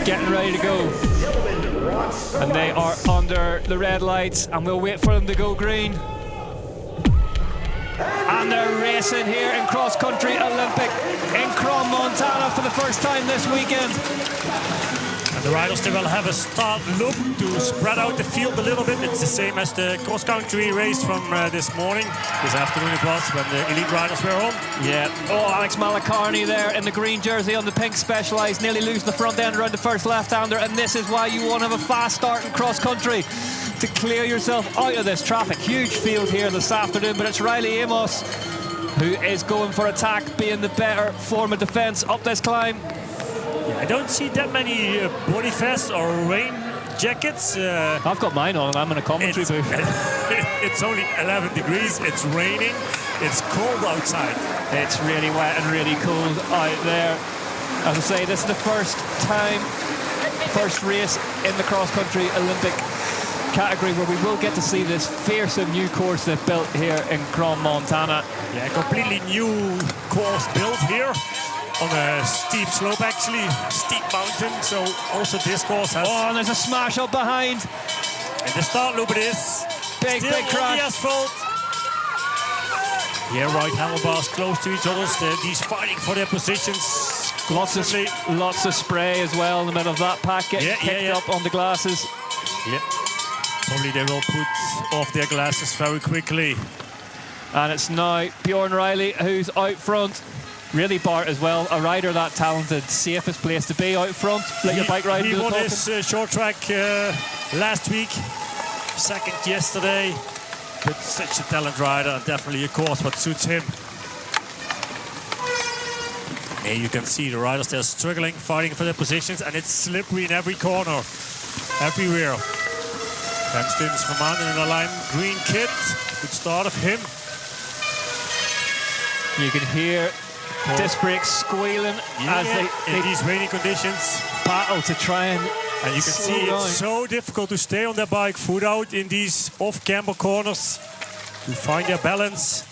getting ready to go. And they are under the red lights, and we'll wait for them to go green. And they're racing here in Cross Country Olympic in Crom, Montana for the first time this weekend. And the riders, they will have a start loop to spread out the field a little bit. It's the same as the cross-country race from this morning. This afternoon it was when the elite riders were on. Yeah. Oh, Alex Malacarney there in the green jersey on the pink Specialized, nearly losing the front end around the first left-hander. And this is why you want to have a fast start in cross-country, to clear yourself out of this traffic. Huge field here this afternoon, but it's Riley Amos who is going for attack, being the better form of defence up this climb. Yeah, I don't see that many body vests or rain jackets. I've got mine on and I'm in a commentary booth. It's only 11 degrees, it's raining, it's cold outside. It's really wet and really cold out there. As I say, this is the first race in the cross-country Olympic category where we will get to see this fearsome new course they've built here in Crom, Montana. Yeah, completely new course built here. On a steep slope, actually, steep mountain, so also this course has... Oh, and there's a smash up behind. And the start loop it is. Big crash. On the asphalt. Yeah, right handlebars close to each other. These fighting for their positions. Lots of spray as well in the middle of that pack, getting kicked up on the glasses. Yeah, probably they will put off their glasses very quickly. And it's now Bjorn Riley who's out front. Really, Bart, as well, a rider that talented, safest place to be out front. Let your bike ride. He won his short track last week, second yesterday. But such a talent rider, and definitely a course what suits him. Here you can see the riders, they're struggling, fighting for their positions, and it's slippery in every corner, everywhere. For instance, Vermaat in the line, green kit, good start of him. You can hear disc brakes squealing as they in these rainy conditions battle to try and you can see it's so difficult to stay on their bike foot out in these off-camber corners to find their balance.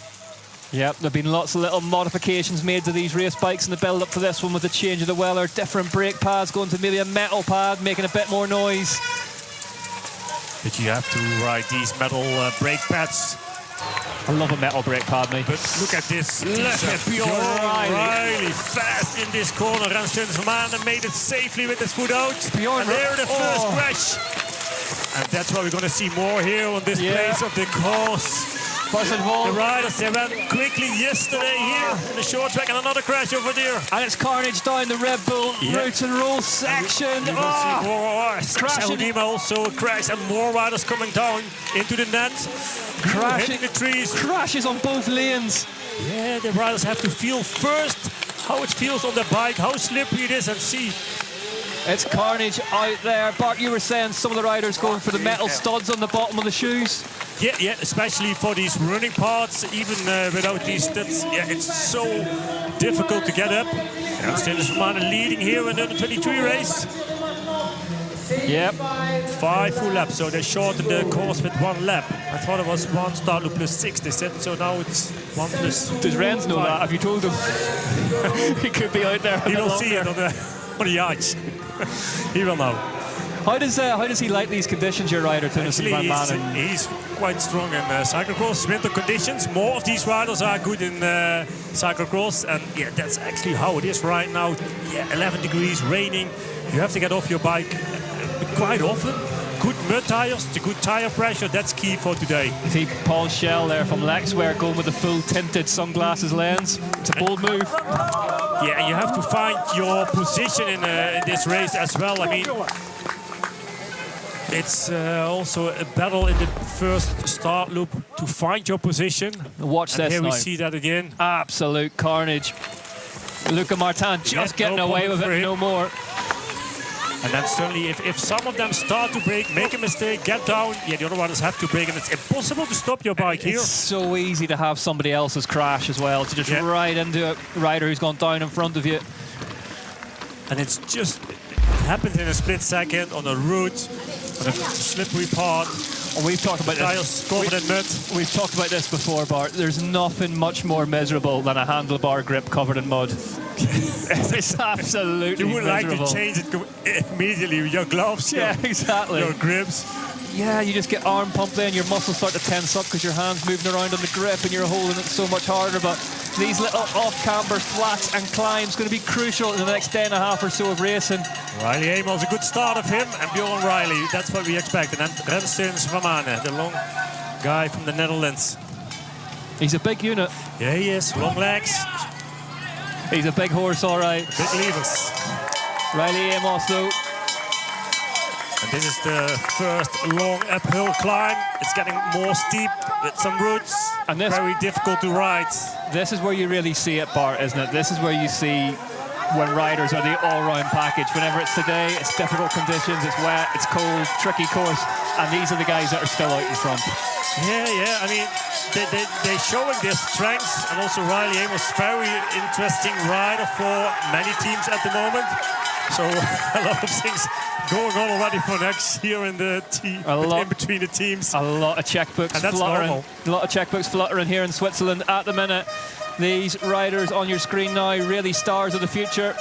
Yep, there have been lots of little modifications made to these race bikes in the build-up for this one, with the change of the weather, different brake pads going to maybe a metal pad, making a bit more noise. But you have to ride these metal brake pads. I love a metal brake pad, mate. But look at this. Look at Bjorn Riley fast in this corner. Ranstens Vermaat made it safely with his foot out. Bjorn, and there the first crash. And that's what we're going to see more here on this place of the course. First of all, the riders, they ran quickly yesterday here in the short track, and another crash over there. And it's carnage down the Red Bull Roots and Roll section. You will see more. Crashing. Also a crash, and more riders coming down into the net. Crashing the trees. Crashes on both lanes. Yeah, the riders have to feel first how it feels on the bike, how slippery it is, and see. It's carnage out there. Bart, you were saying some of the riders going for the metal studs on the bottom of the shoes. Yeah, especially for these running parts, even without these studs. Yeah, it's so difficult to get up. Ranstens Vermaat leading here in the under 23 race. Yep. 5 full laps, so they shortened the course with 1 lap. I thought it was 1 start loop plus 6, they said, so now it's 1 plus. Does Renz know that? Have you told him? He could be out there. He will see it on the ice. He will know. How does he like these conditions, your rider, Tennyson Van Manen? He's quite strong in cyclocross, winter conditions. More of these riders are good in cyclocross, and yeah, that's actually how it is right now. Yeah, 11 degrees, raining. You have to get off your bike quite often. Good mud tires, the good tire pressure, that's key for today. See Paul Schell there from Lexware going with the full tinted sunglasses lens. It's a bold move. Yeah, you have to find your position in this race as well. I mean, it's also a battle in the first start loop to find your position. Watch this here now. We see that again. Absolute carnage. Luca Martin just getting away with it, no more. And then certainly, if some of them start to brake, make a mistake, get down, yeah, the other ones have to brake, and it's impossible to stop your bike here. It's so easy to have somebody else's crash as well, to just ride into a rider who's gone down in front of you. And it's just, it happens in a split second on a route, on a slippery part. And we've talked about this. Covered in mud. We've talked about this before, Bart. There's nothing much more miserable than a handlebar grip covered in mud. It's absolutely You would miserable. like to change it immediately with your gloves, Yeah, exactly. your grips. Yeah, you just get arm pump then, your muscles start to tense up because your hand's moving around on the grip and you're holding it so much harder. But these little off-camber flats and climbs going to be crucial in the next day and a half or so of racing. Riley Amos, a good start of him, and Bjorn Riley, that's what we expect. And then Renstens Vermanen, the long guy from the Netherlands. He's a big unit. Yeah, he is. Long legs, He's a big horse, all right. big levers. Riley Amos, though. And this is the first long uphill climb. It's getting more steep with some roots. And this- very difficult to ride. This is where you really see it, Bart, isn't it? This is where you see when riders are the all-round package. Whenever it's today, it's difficult conditions, it's wet, it's cold, tricky course, and these are the guys that are still out in front. Yeah. I mean, they're showing their strengths, and also Riley Amos, very interesting rider for many teams at the moment. So a lot of things going on already for next year in the team, in between the teams. A lot of checkbooks And that's fluttering. normal. A lot of checkbooks fluttering here in Switzerland at the minute. These riders on your screen now, really stars of the future.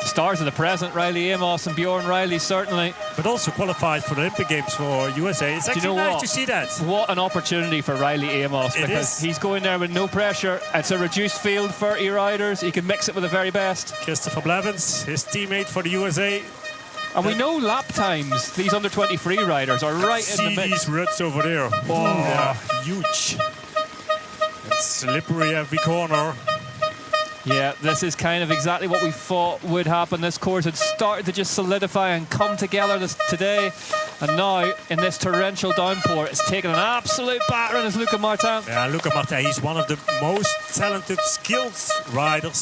Stars of the present, Riley Amos and Bjorn Riley, certainly. But also qualified for the Olympic Games for USA. It's actually nice to see that. What an opportunity for Riley Amos, It because is. he's going there with no pressure. It's a reduced field, 30 riders. He can mix it with the very best. Christopher Blevins, his teammate for the USA. And we know lap times, these under-23 riders are right in the See mix. these roots over there. Oh, they are huge. It's slippery every corner. Yeah, this is kind of exactly what we thought would happen. This course had started to just solidify and come together today. And now, in this torrential downpour, it's taken an absolute battering as Luca Martin. Yeah, Luca Martin, he's one of the most talented, skilled riders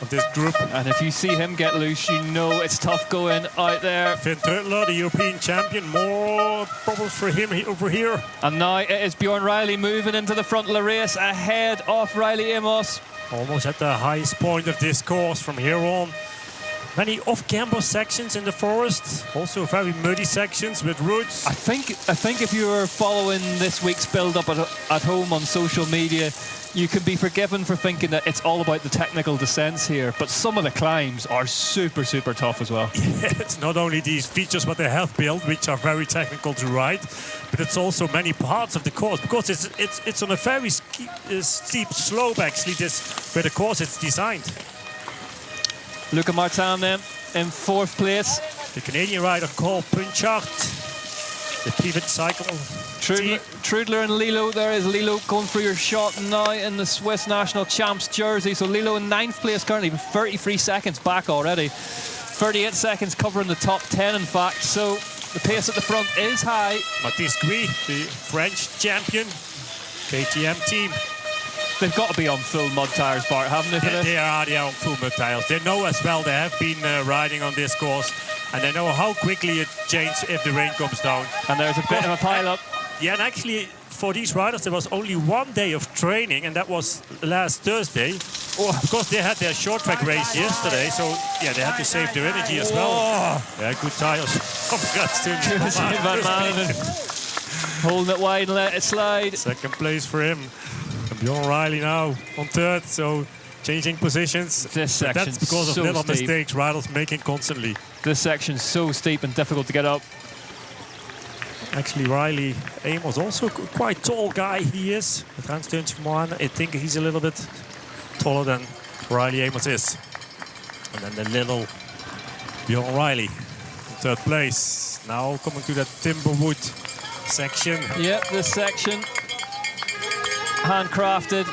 of this group. And if you see him get loose, you know it's tough going out there. Finn Trutler, the European champion, more problems for him over here. And now it is Bjorn Riley moving into the front of the race ahead of Riley Amos. Almost at the highest point of this course from here on. Many off-camber sections in the forest, also very muddy sections with roots. I think if you were following this week's build-up at home on social media, you can be forgiven for thinking that it's all about the technical descents here, but some of the climbs are super, super tough as well. It's not only these features what they have built, which are very technical to ride, but it's also many parts of the course, because it's on a very steep slope actually, where the course is designed. Luca Martin then in fourth place. The Canadian rider Cole Punchard, the Pivot Cycle team. Trudler and Lilo. There is Lilo going for your shot now in the Swiss national champs jersey. So Lilo in ninth place currently, 33 seconds back already. 38 seconds covering the top 10 in fact. So the pace at the front is high. Mathis Gui, the French champion, KTM team. They've got to be on full mud tyres, Bart, haven't they, for this? They are on full mud tires. They know as well, they have been riding on this course, and they know how quickly it changes if the rain comes down. And there's a bit of a pile-up. Yeah, and actually, for these riders, there was only one day of training, and that was last Thursday. Because they had their short track race yesterday, so yeah, they had to save their energy as well. Yeah, good tires. Holding it wide and let it slide. Second place for him. And Bjorn Riley now on third, so changing positions. This section's That's because so of little steep. mistakes riders making constantly. This section's so steep and difficult to get up. Actually, Riley Amos also quite tall guy he is. I think he's a little bit taller than Riley Amos is. And then the little Bjorn Riley in third place. Now coming to that Timberwood section. Yep, this section. Handcrafted.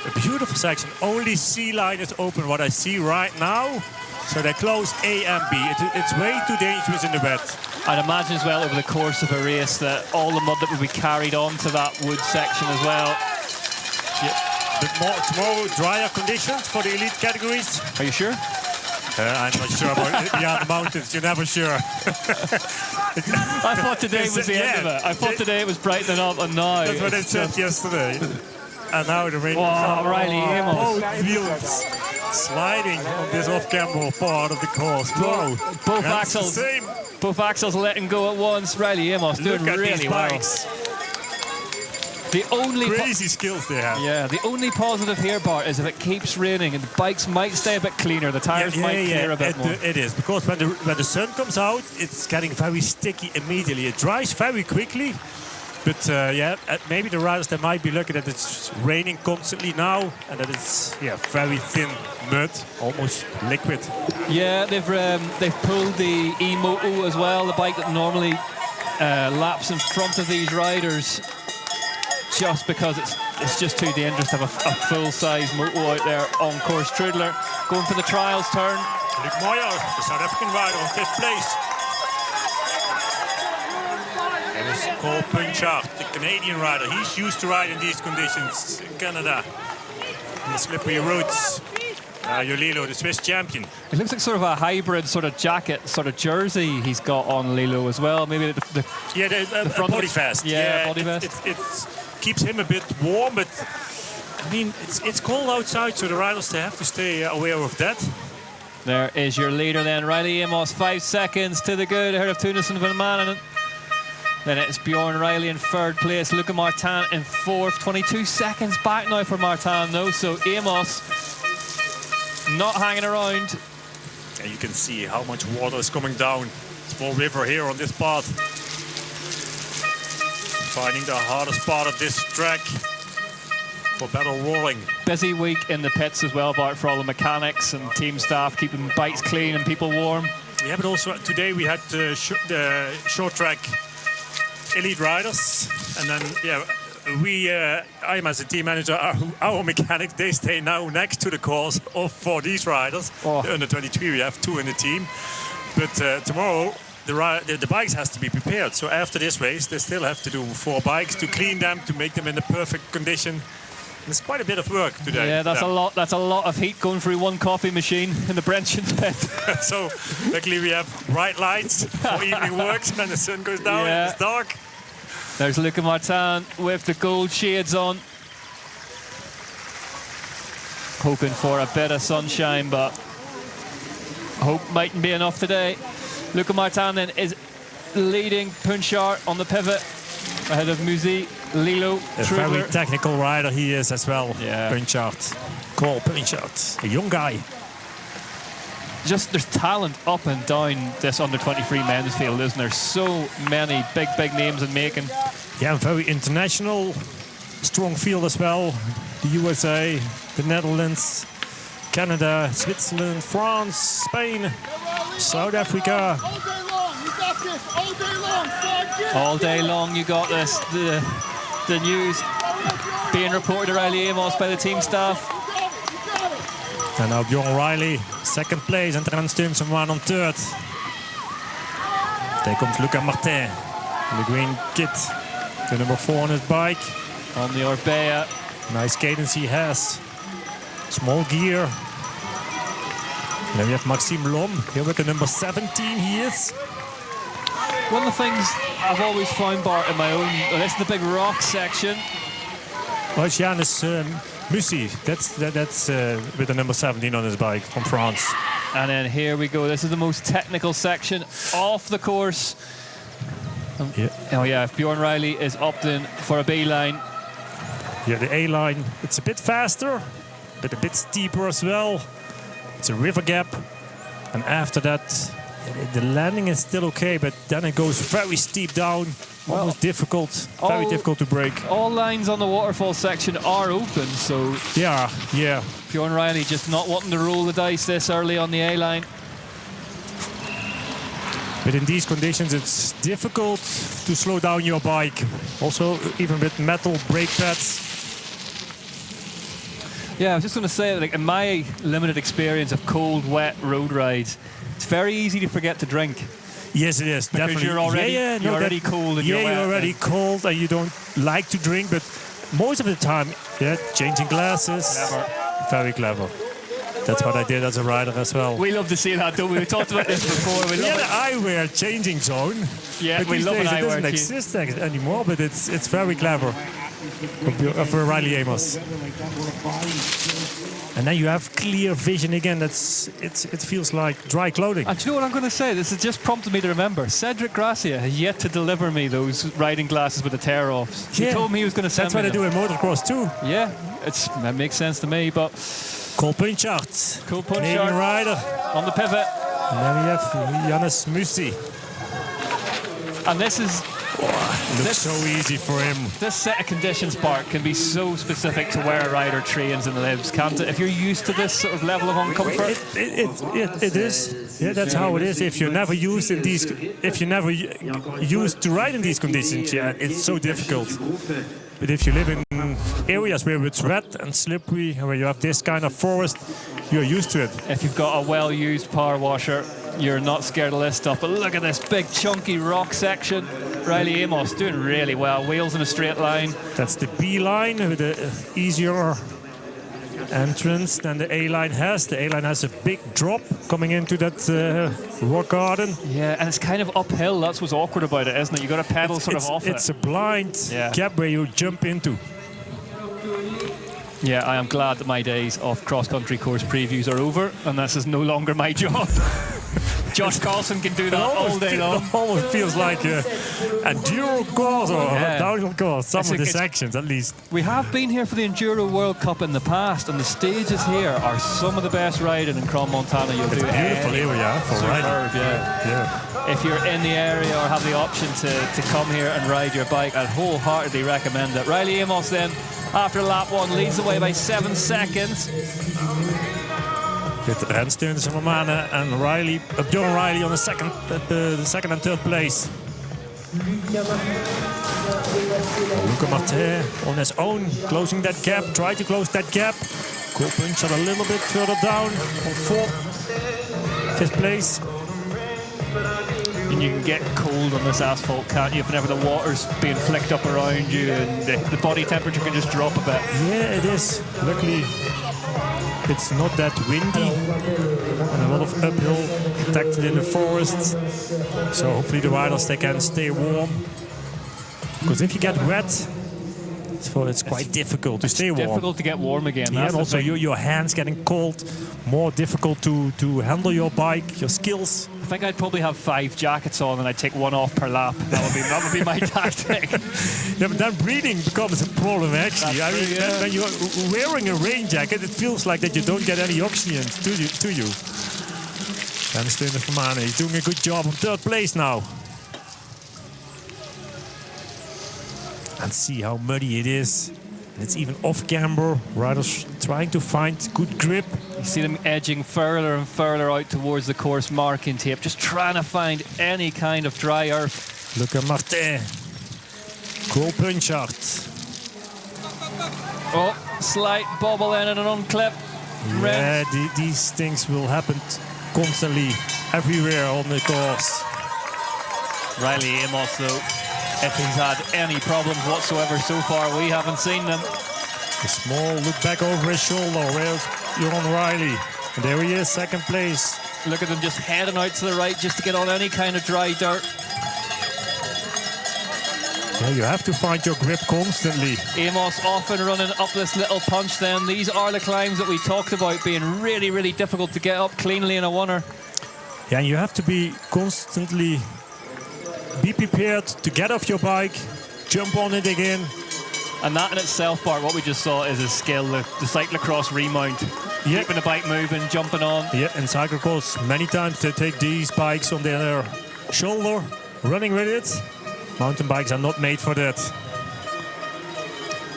A beautiful section. Only C line is open, what I see right now. So they close A and B. It's way too dangerous in the wet. I'd imagine as well over the course of a race that all the mud that will be carried on to that wood section as well. Yeah. But tomorrow, drier conditions for the elite categories. Are you sure? I'm not sure about beyond the mountains. You're never sure. I thought today was the end of it. I thought today it was brightening up, and now That's what they said yesterday. And now the rain. Wow, Riley Amos. Both wheels sliding on this off-camber part of the course. Whoa. Both That's the axles. same. Both axles letting go at once. Riley Amos doing Look at really these well. bikes. The only crazy skills they have. Yeah, the only positive here, Bart, is if it keeps raining and the bikes might stay a bit cleaner, the tires might clear a bit more. It is, because when the sun comes out, it's getting very sticky immediately. It dries very quickly. But maybe the riders, they might be lucky that it's raining constantly now and that it's very thin mud, almost liquid. Yeah, they've pulled the E-Moto as well, the bike that normally laps in front of these riders, just because it's just too dangerous to have a full-size moto out there on course. Trudler going for the trials turn. Luc Moyer, the South African rider, on 5th place. It is Cole Punchard, the Canadian rider. He's used to ride in these conditions in Canada, on the slippery roads. Lilo, the Swiss champion. It looks like sort of a hybrid sort of jacket, sort of jersey he's got on, Lilo, as well. Maybe the front body vest. Yeah, body vest. It keeps him a bit warm, but I mean, it's cold outside, so the riders, they have to stay aware of that. There is your leader then, Riley Amos, 5 seconds to the good ahead of Tunis and Van Manen. Then it's Bjorn Riley in 3rd place, Luca Martin in 4th. 22 seconds back now for Martin, though, so Amos not hanging around. And you can see how much water is coming down. Small river here on this part. Finding the hardest part of this track for battle rolling. Busy week in the pits as well, Bart, for all the mechanics and team staff, keeping bikes clean and people warm. Yeah, but also today we had the short track elite riders, and then I am as a team manager, our mechanics, they stay now next to the course for these riders. The under 23, we have 2 in the team, but tomorrow the bikes has to be prepared. So after this race, they still have to do 4 bikes to clean them, to make them in the perfect condition. There's quite a bit of work today. Yeah, that's a lot. That's a lot of heat going through one coffee machine in the Brenton pit. So luckily we have bright lights for evening works when the sun goes down and it's dark. There's Luca Martin with the gold shades on. Hoping for a bit of sunshine, but hope mightn't be enough today. Luca Martin then is leading Punchard on the pivot ahead of Musi, Lilo, a very technical rider he is as well. Yeah. Punchard, Cole Punchard, a young guy. Just there's talent up and down this under 23 men's field, isn't there? So many big names in making. Yeah, very international, strong field as well. The USA, the Netherlands, Canada, Switzerland, France, Spain, South Africa. All day long you got this. The news being reported to Riley Amos by the team staff. And now Bjorn Riley, 2nd place, and Trent Stunsenman on 3rd. There comes Luca Martin in the green kit, the number 4 on his bike. On the Orbea. Nice cadence he has. Small gear. And then we have Maxime Lom here with the number 17 he is. One of the things I've always found, Bart, in my own... this is the big rock section. Oh, it's Janus Musi. That's with the number 17 on his bike from France. And then here we go. This is the most technical section off the course. Oh yeah, Bjorn Riley is opting for a B line. Yeah, the A line, it's a bit faster, but a bit steeper as well. It's a river gap. And after that, the landing is still okay, but then it goes very steep down. Almost difficult, very difficult to break. All lines on the waterfall section are open, so... Yeah. Bjorn Riley just not wanting to roll the dice this early on the A-line. But in these conditions, it's difficult to slow down your bike. Also, even with metal brake pads. Yeah, I was just going to say, like, in my limited experience of cold, wet road rides, it's very easy to forget to drink. Yes, it is. Because definitely. you're already cold and you're wet. You're already cold and you don't like to drink, but most of the time, changing glasses. Clever. Very clever. That's what I did as a rider as well. We love to see that, don't we? We talked about this before. We love the eyewear changing zone. Yeah, but we love an eyewear. It doesn't exist anymore, but it's very clever for Riley Amos. And then you have clear vision again. It feels like dry clothing. And do you know what I'm going to say? This has just prompted me to remember. Cedric Gracia has yet to deliver me those riding glasses with the tear-offs. He told me he was going to send That's what me they do in motocross too. Yeah, that makes sense to me, but... Cole Punchard. Cole Punchard. Canadian rider. On the pivot. And then we have Jannes Musi. And this is... Looks so easy for him. This set of conditions, Bart, can be so specific to where a rider trains and lives, can't it? If you're used to this sort of level of uncomfort. It is. Yeah, that's how it is. If you're never used to ride in these conditions, yeah, it's so difficult. But if you live in areas where it's wet and slippery, where you have this kind of forest, you're used to it. If you've got a well-used power washer, you're not scared of this stuff. But look at this big chunky rock section. Riley Amos doing really well. Wheels in a straight line. That's the B line with the easier entrance than the A line has. The A line has a big drop coming into that rock garden. Yeah, and it's kind of uphill. That's what's awkward about it, isn't it? You got to pedal off it. It's a blind gap where you jump into. Yeah, I am glad that my days of cross-country course previews are over, and this is no longer my job. Josh Carlson can do that all day long. It almost feels like an enduro course or a downhill course, some of the sections at least. We have been here for the Enduro World Cup in the past, and the stages here are some of the best riding in Crans-Montana you'll do. It's a beautiful area for riding. Yeah. If you're in the area or have the option to come here and ride your bike, I'd wholeheartedly recommend it. Riley Amos then, after lap 1, leads the way by 7 seconds. With Rensteun, Zimmermann and Bjorn Riley on the second and third place. Luca Martin on his own, closing that gap, try to close that gap. Cole Punchard a little bit further down on 5th place. And you can get cold on this asphalt, can't you? Whenever the water's being flicked up around you and the body temperature can just drop a bit. Yeah, it is. Luckily, it's not that windy and a lot of uphill protected in the forest. So hopefully the riders, they can stay warm. Because if you get wet, it's quite difficult to stay warm. It's difficult to get warm again. Yeah, and also your hands getting cold, more difficult to handle your bike, your skills. I think I'd probably have 5 jackets on and I'd take 1 off per lap. That would be my tactic. Yeah, but then breathing becomes a problem actually. When you're wearing a rain jacket, it feels like that you don't get any oxygen to you. And Zimmermann is doing a good job on 3rd place now. And see how muddy it is. It's even off camber. Riders trying to find good grip. You see them edging further and further out towards the course marking tape, just trying to find any kind of dry earth. Look at Martin. Cole Punchard. Oh, slight bobble in and an unclip. Yeah, these things will happen constantly, everywhere on the course. Riley Amos, though, if he's had any problems whatsoever so far, we haven't seen them. A small look back over his shoulder. Where's Bjorn Riley? And there he is, 2nd place. Look at them just heading out to the right just to get on any kind of dry dirt. Yeah, you have to find your grip constantly. Amos often running up this little punch then. These are the climbs that we talked about being really, really difficult to get up cleanly in a oneer. Yeah, and you have to be constantly be prepared to get off your bike, jump on it again. And that in itself, Bart, what we just saw is a skill, the cyclocross remount. Keeping the bike moving, jumping on. Yeah, in cyclocross, many times they take these bikes on their shoulder, running with it. Mountain bikes are not made for that.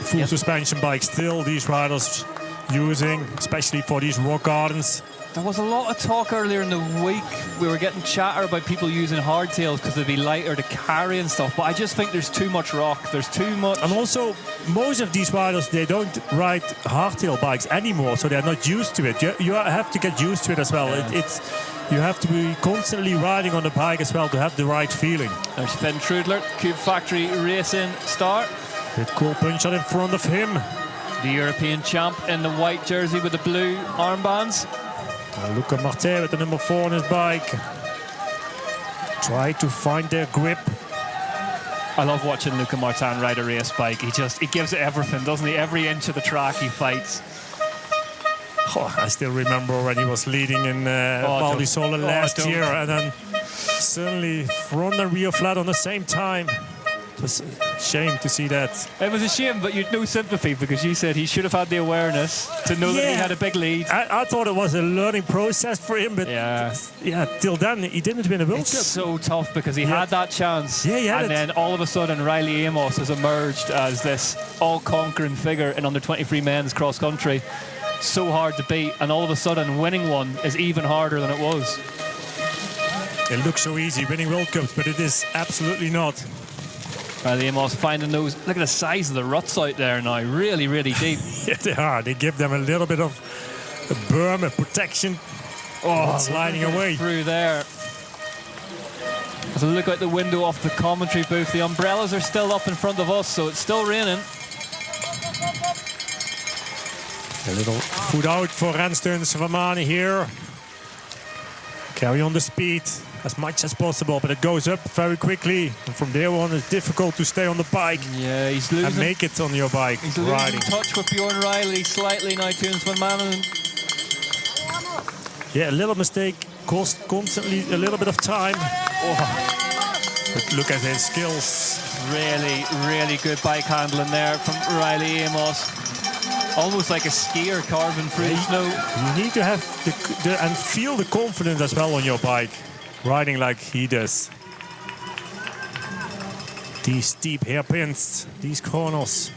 Full suspension bikes still these riders using, especially for these rock gardens. There was a lot of talk earlier in the week. We were getting chatter about people using hardtails because they'd be lighter to carry and stuff. But I just think there's too much rock. There's too much. And also, most of these riders, they don't ride hardtail bikes anymore, so they're not used to it. You have to get used to it as well. Yeah. You have to be constantly riding on the bike as well to have the right feeling. There's Finn Trudler, Cube Factory Racing start. With Cole Punchard in front of him. The European champ in the white jersey with the blue armbands. And Luca Martin with the number 4 on his bike. Try to find their grip. I love watching Luca Martin ride a race bike. He gives it everything, doesn't he? Every inch of the track he fights. Oh, I still remember when he was leading in Val di Sole last year, and then suddenly front and rear flat on the same time. It was a shame to see that. It was a shame, but you'd no sympathy because you said he should have had the awareness to know that he had a big lead. I thought it was a learning process for him, but till then he didn't win a World Cup. It's so tough because he had that chance, and then all of a sudden Riley Amos has emerged as this all-conquering figure in under-23 men's cross-country. So hard to beat, and all of a sudden winning one is even harder than it was. It looks so easy winning World Cups, but it is absolutely not. Riley Amos finding those. Look at the size of the ruts out there now. Really, really deep. Yeah, they are. They give them a little bit of a berm, a protection. Oh, sliding away through there. As I look out the window off the commentary booth, the umbrellas are still up in front of us, so it's still raining. A little foot out for Renstens van Manen here. Carry on the speed as much as possible, but it goes up very quickly. And from there on, it's difficult to stay on the bike. Yeah, he's losing. And make it on your bike. He's losing touch with Bjorn Riley slightly now, Teunis van Manen. Yeah, a little mistake cost constantly a little bit of time. But look at his skills. Really, really good bike handling there from Riley Amos. Almost like a skier carving through the snow. You need to have and feel the confidence as well on your bike, riding like he does. These steep hairpins, these corners.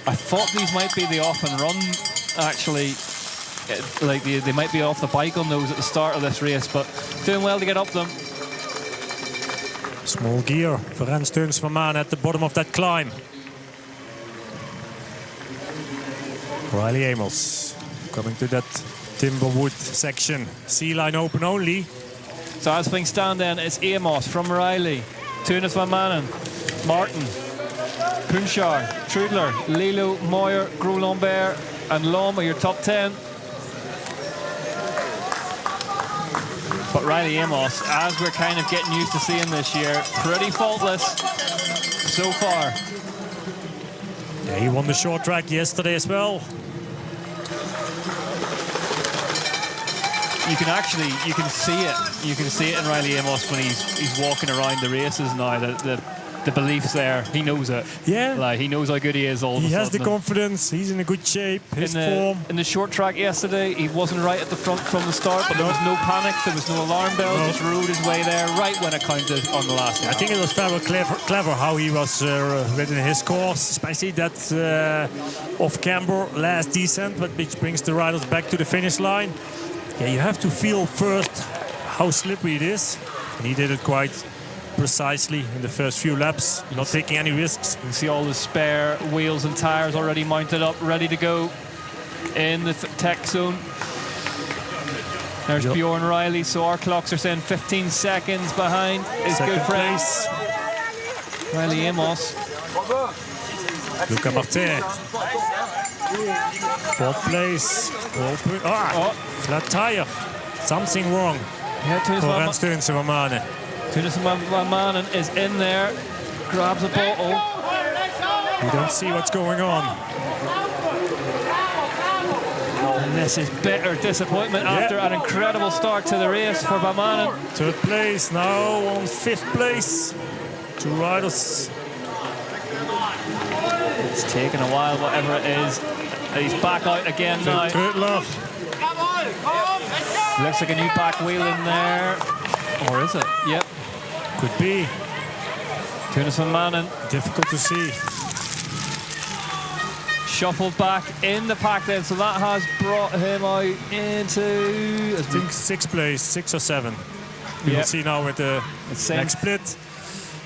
I thought these might be the off and run, actually. Like they might be off the bike on those at the start of this race, but doing well to get up them. Small gear for Renstens van Manen at the bottom of that climb. Riley Amos coming to that Timberwood section. C-line open only. So as things stand then, it's Amos from Riley, Teunis van Manen, Martin, Punchar, Trudler, Lilo, Moyer, Gros-Lambert and Lom are your top 10. But Riley Amos, as we're kind of getting used to seeing this year, pretty faultless so far. Yeah, he won the short track yesterday as well. You can see it. You can see it in Riley Amos when he's walking around the races now. The belief's there. He knows it. Yeah. Like he knows how good he is all of a sudden. He has the confidence. He's in a good shape. His form. In the short track yesterday, he wasn't right at the front from the start, but there was no panic. There was no alarm bell. Just rode his way there right when it counted on the last lap. I think it was very clever how he was within his course, especially that off camber last descent, which brings the riders back to the finish line. Yeah, you have to feel first how slippery it is. And he did it quite precisely in the first few laps, not taking any risks. You see all the spare wheels and tires already mounted up, ready to go in the tech zone. There's Bjorn Riley, so our clocks are saying 15 seconds behind his good friend Riley Amos. Luca Martin. Fourth place. Flat tire. Something wrong for Renstens van Manen. Teunis van Manen is in there, grabs a bottle. You don't see what's going on. And this is bitter disappointment after an incredible start to the race for Van Manen. Third place, now on fifth place. Two riders. It's taken a while, whatever it is. He's back out again now. Trudler. Looks like a new back wheel in there. Or is it? Yep. Could be. Teunis van Manen. Difficult to see. Shuffled back in the pack then, so that has brought him out into... I think sixth place, 6 or 7. We will see now with the next split.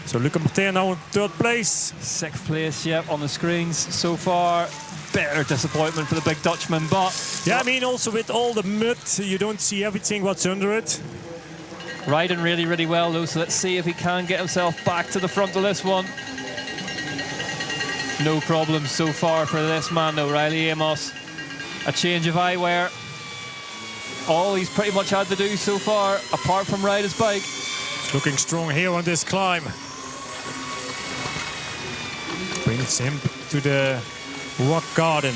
So Luca Martin now in third place. Sixth place, yep, on the screens so far. Bitter disappointment for the big Dutchman, but... Yeah, I mean, also with all the mud, you don't see everything what's under it. Riding really, really well, though, so let's see if he can get himself back to the front of this one. No problems so far for this man, though, Riley Amos. A change of eyewear. All he's pretty much had to do so far, apart from ride his bike. Looking strong here on this climb. Brings him to the rock garden.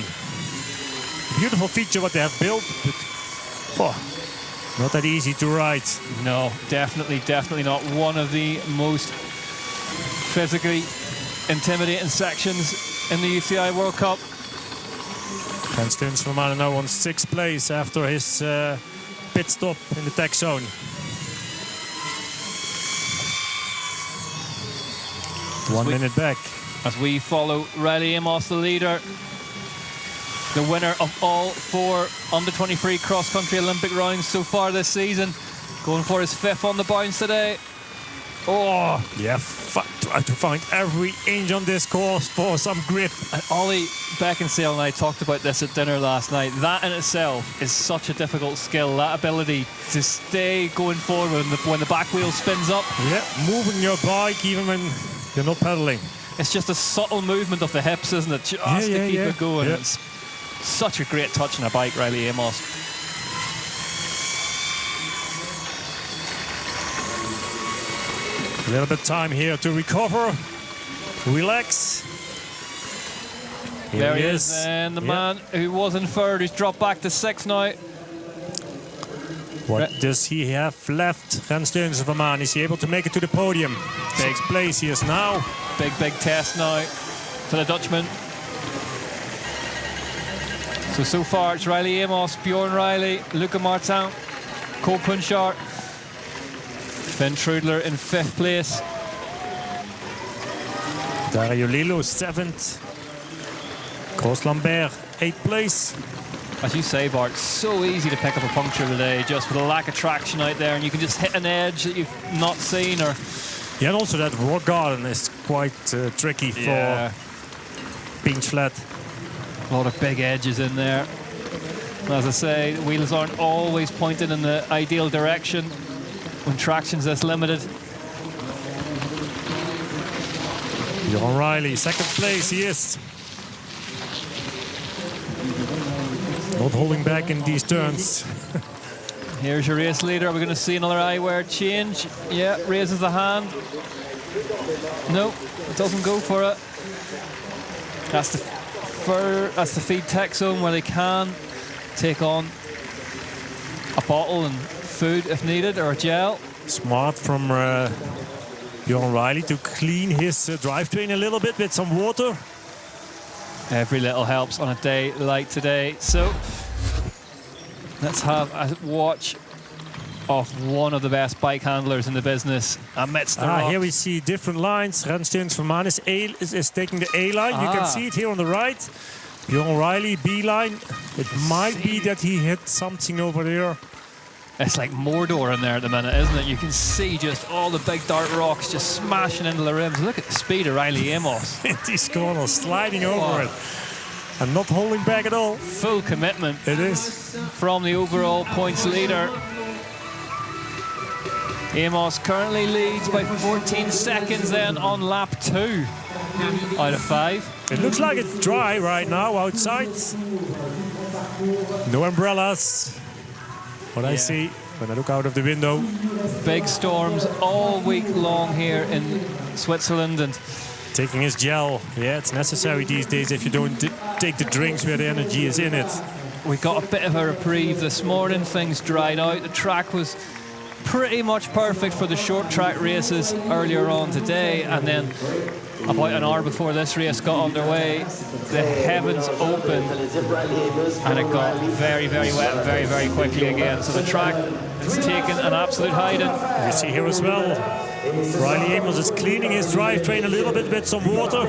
beautiful feature what they have built, but not that easy to ride. No, definitely not one of the most physically intimidating sections in the UCI World Cup. Rens Teuns-Vermanen now on 6th place after his pit stop in the tech zone. One minute back. As we follow Riley Amos, the leader, the winner of all 4 under-23 cross-country Olympic rounds so far this season, going for his 5th on the bounce today. Oh, yeah, try to find every inch on this course for some grip. And Ollie Beckinsale and I talked about this at dinner last night. That in itself is such a difficult skill, that ability to stay going forward when the back wheel spins up. Yeah, moving your bike even when you're not pedaling. It's just a subtle movement of the hips, isn't it? Just to keep it going. Yeah. It's such a great touch on a bike, Riley Amos. A little bit time here to recover, relax. There he is, and the man who was in 3rd, who's dropped back to 6th now. What does he have left? Rens Teuns-Vermanen, is he able to make it to the podium? Big 6th place he is now. Big test now for the Dutchman. So far it's Riley Amos, Bjorn Riley, Luca Martin, Ko Punchart, Finn Trudler in 5th place. Dario Lillo 7th. Gros Lambert 8th place. As you say, Bart, so easy to pick up a puncture today, just with a lack of traction out there, and you can just hit an edge that you've not seen. Or yeah, and also that rock garden is quite tricky for being flat. A lot of big edges in there. As I say, the wheels aren't always pointed in the ideal direction when traction's this limited. Bjorn Riley, 2nd place he is. Not holding back in these turns. Here's your race leader. We're going to see another eyewear change. Yeah, raises the hand. No, it doesn't go for it. That's the feed tech zone where they can take on a bottle and food if needed, or a gel. Smart from Bjorn Riley to clean his drivetrain a little bit with some water. Every little helps on a day like today. So let's have a watch of one of the best bike handlers in the business amidst the rocks. Here we see different lines. Rens Teuns-Vermanen is taking the A line. You can see it here on the right. Bjorn Riley, B line. It might be that he hit something over there. It's like Mordor in there at the minute, isn't it? You can see just all the big dark rocks just smashing into the rims. Look at the speed of Riley Amos. In these corners, sliding over it. And not holding back at all. Full commitment. It is. From the overall points leader. Amos currently leads by 14 seconds then on lap 2 out of 5. It looks like it's dry right now outside. No umbrellas. What I see when I look out of the window. Big storms all week long here in Switzerland. And taking his gel. Yeah, it's necessary these days if you don't take the drinks where the energy is in it. We got a bit of a reprieve this morning. Things dried out. The track was pretty much perfect for the short track races earlier on today, and then about an hour before this race got underway, the heavens opened and it got very wet very quickly again. So the track has taken an absolute hiding. You see here as well, Riley Amos is cleaning his drivetrain a little bit with some water.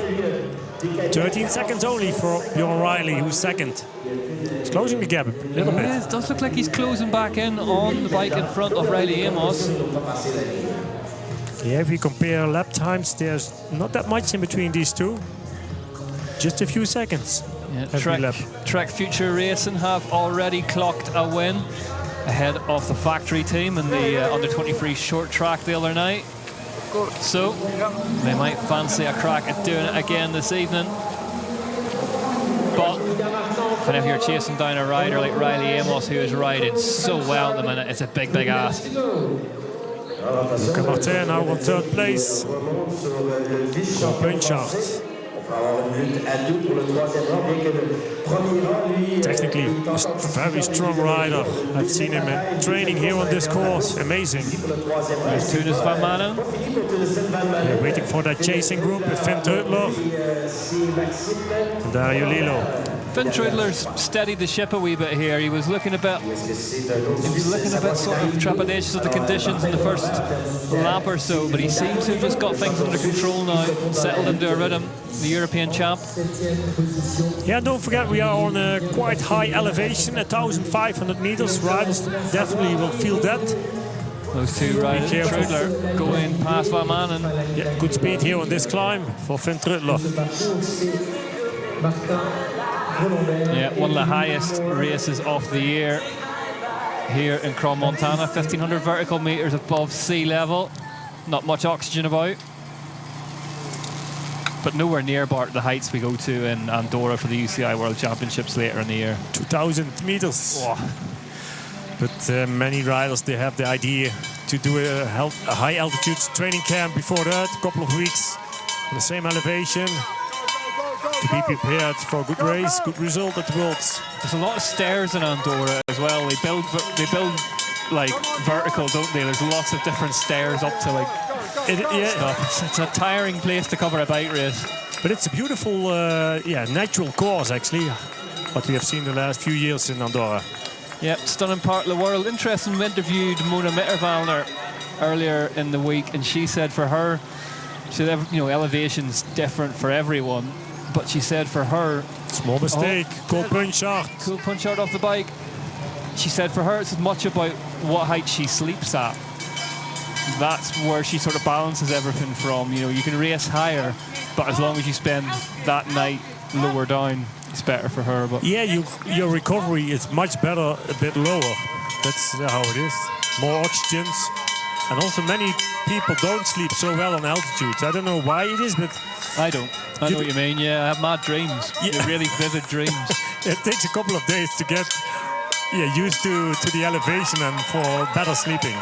13 seconds only for Bjorn Riley, who's 2nd. He's closing the gap a little bit. It does look like he's closing back in on the bike in front of Riley Amos. Yeah, if we compare lap times, there's not that much in between these two. Just a few seconds. Yeah, Trek Future Racing have already clocked a win ahead of the factory team in the under-23 short track the other night. So they might fancy a crack at doing it again this evening. But whenever you're chasing down a rider like Riley Amos, who is riding so well at the minute, it's a big ask. Luca Martin now on 3rd place. Punchart Technically, a very strong rider. I've seen him in training here on this course. Amazing. There's Tunis van Manen. We're waiting for that chasing group with Finn Trudler and Dario Lillo. Finn Trudler's steadied the ship a wee bit here. He was looking a bit sort of trepidatious of the conditions in the first lap or so, but he seems to have just got things under control now, settled into a rhythm. The European champ. Yeah, don't forget we are on a quite high elevation, 1,500 meters. Riders definitely will feel that. Those two riders, Trudler going past Van Manen. Yeah, good speed here on this climb for Finn Trudler. Yeah, one of the highest races of the year here in Crans-Montana, 1,500 vertical meters above sea level. Not much oxygen about, but nowhere near Bart the heights we go to in Andorra for the UCI World Championships later in the year. 2,000 meters. Oh. But many riders, they have the idea to do a high altitude training camp before that, a couple of weeks on the same elevation, to be prepared for a good race, good result at the Worlds. There's a lot of stairs in Andorra as well. They build like vertical, don't they? There's lots of different stairs up to like stuff. It's a tiring place to cover a bike race. But it's a beautiful, natural course actually, what we have seen the last few years in Andorra. Yep, stunning part of the world. Interesting, we interviewed Mona Mitterwallner earlier in the week, and she said for her, elevation's different for everyone, but she said for her... Small mistake, cool punch out. Cool punch out off the bike. She said for her it's as much about what height she sleeps at. That's where she sort of balances everything from. You know, you can race higher, but as long as you spend that night lower down, it's better for her. But yeah, your recovery is much better a bit lower. That's how it is. More oxygens. And also many people don't sleep so well on altitude. I don't know why it is, but... I don't. I know what you mean. Yeah, I have mad dreams. Yeah. Really vivid dreams. It takes a couple of days to get used to the elevation and for better sleeping.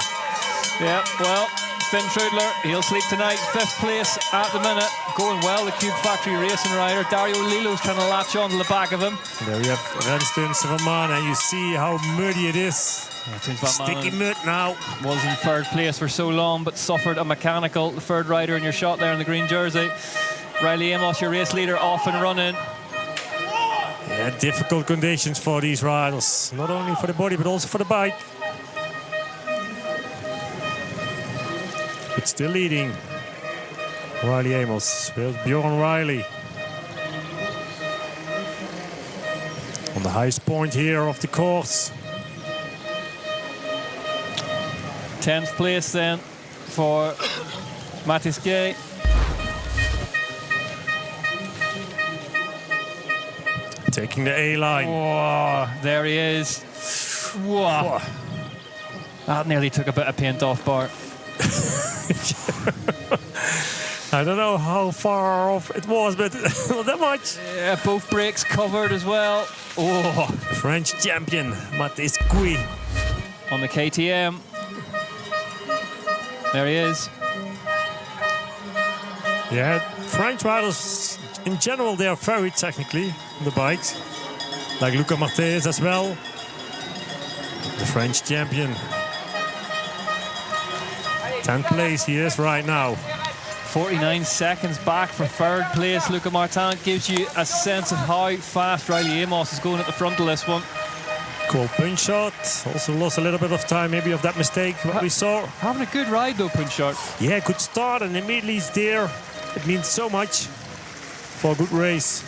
Yeah, well, Finn Trudler, he'll sleep tonight. 5th place at the minute. Going well, the Cube Factory racing rider. Dario Lillo's trying to latch onto the back of him. There we have Renston Van and you see how muddy it is. Yeah, sticky mud now. Was in 3rd place for so long, but suffered a mechanical. The 3rd rider in your shot there in the green jersey. Riley Amos, your race leader, off and running. Yeah, difficult conditions for these riders. Not only for the body, but also for the bike. But still leading. Riley Amos. There's Bjorn Riley. On the highest point here of the course. 10th place then for Mathis Gay. Taking the A-line. Whoa, there he is. Whoa. That nearly took a bit of paint off Bart. I don't know how far off it was, but not that much. Yeah, both brakes covered as well. Oh. French champion, Mathis Gay. On the KTM. There he is. Yeah, French riders in general, they are very technically on the bikes. Like Luca Martez as well. The French champion. 10th place he is right now. 49 seconds back for 3rd place. Luca Martin gives you a sense of how fast Riley Amos is going at the front of this one. Cool punch shot. Also lost a little bit of time maybe of that mistake what we saw. Having a good ride though, punch shot. Yeah, good start and immediately he's there. It means so much for a good race.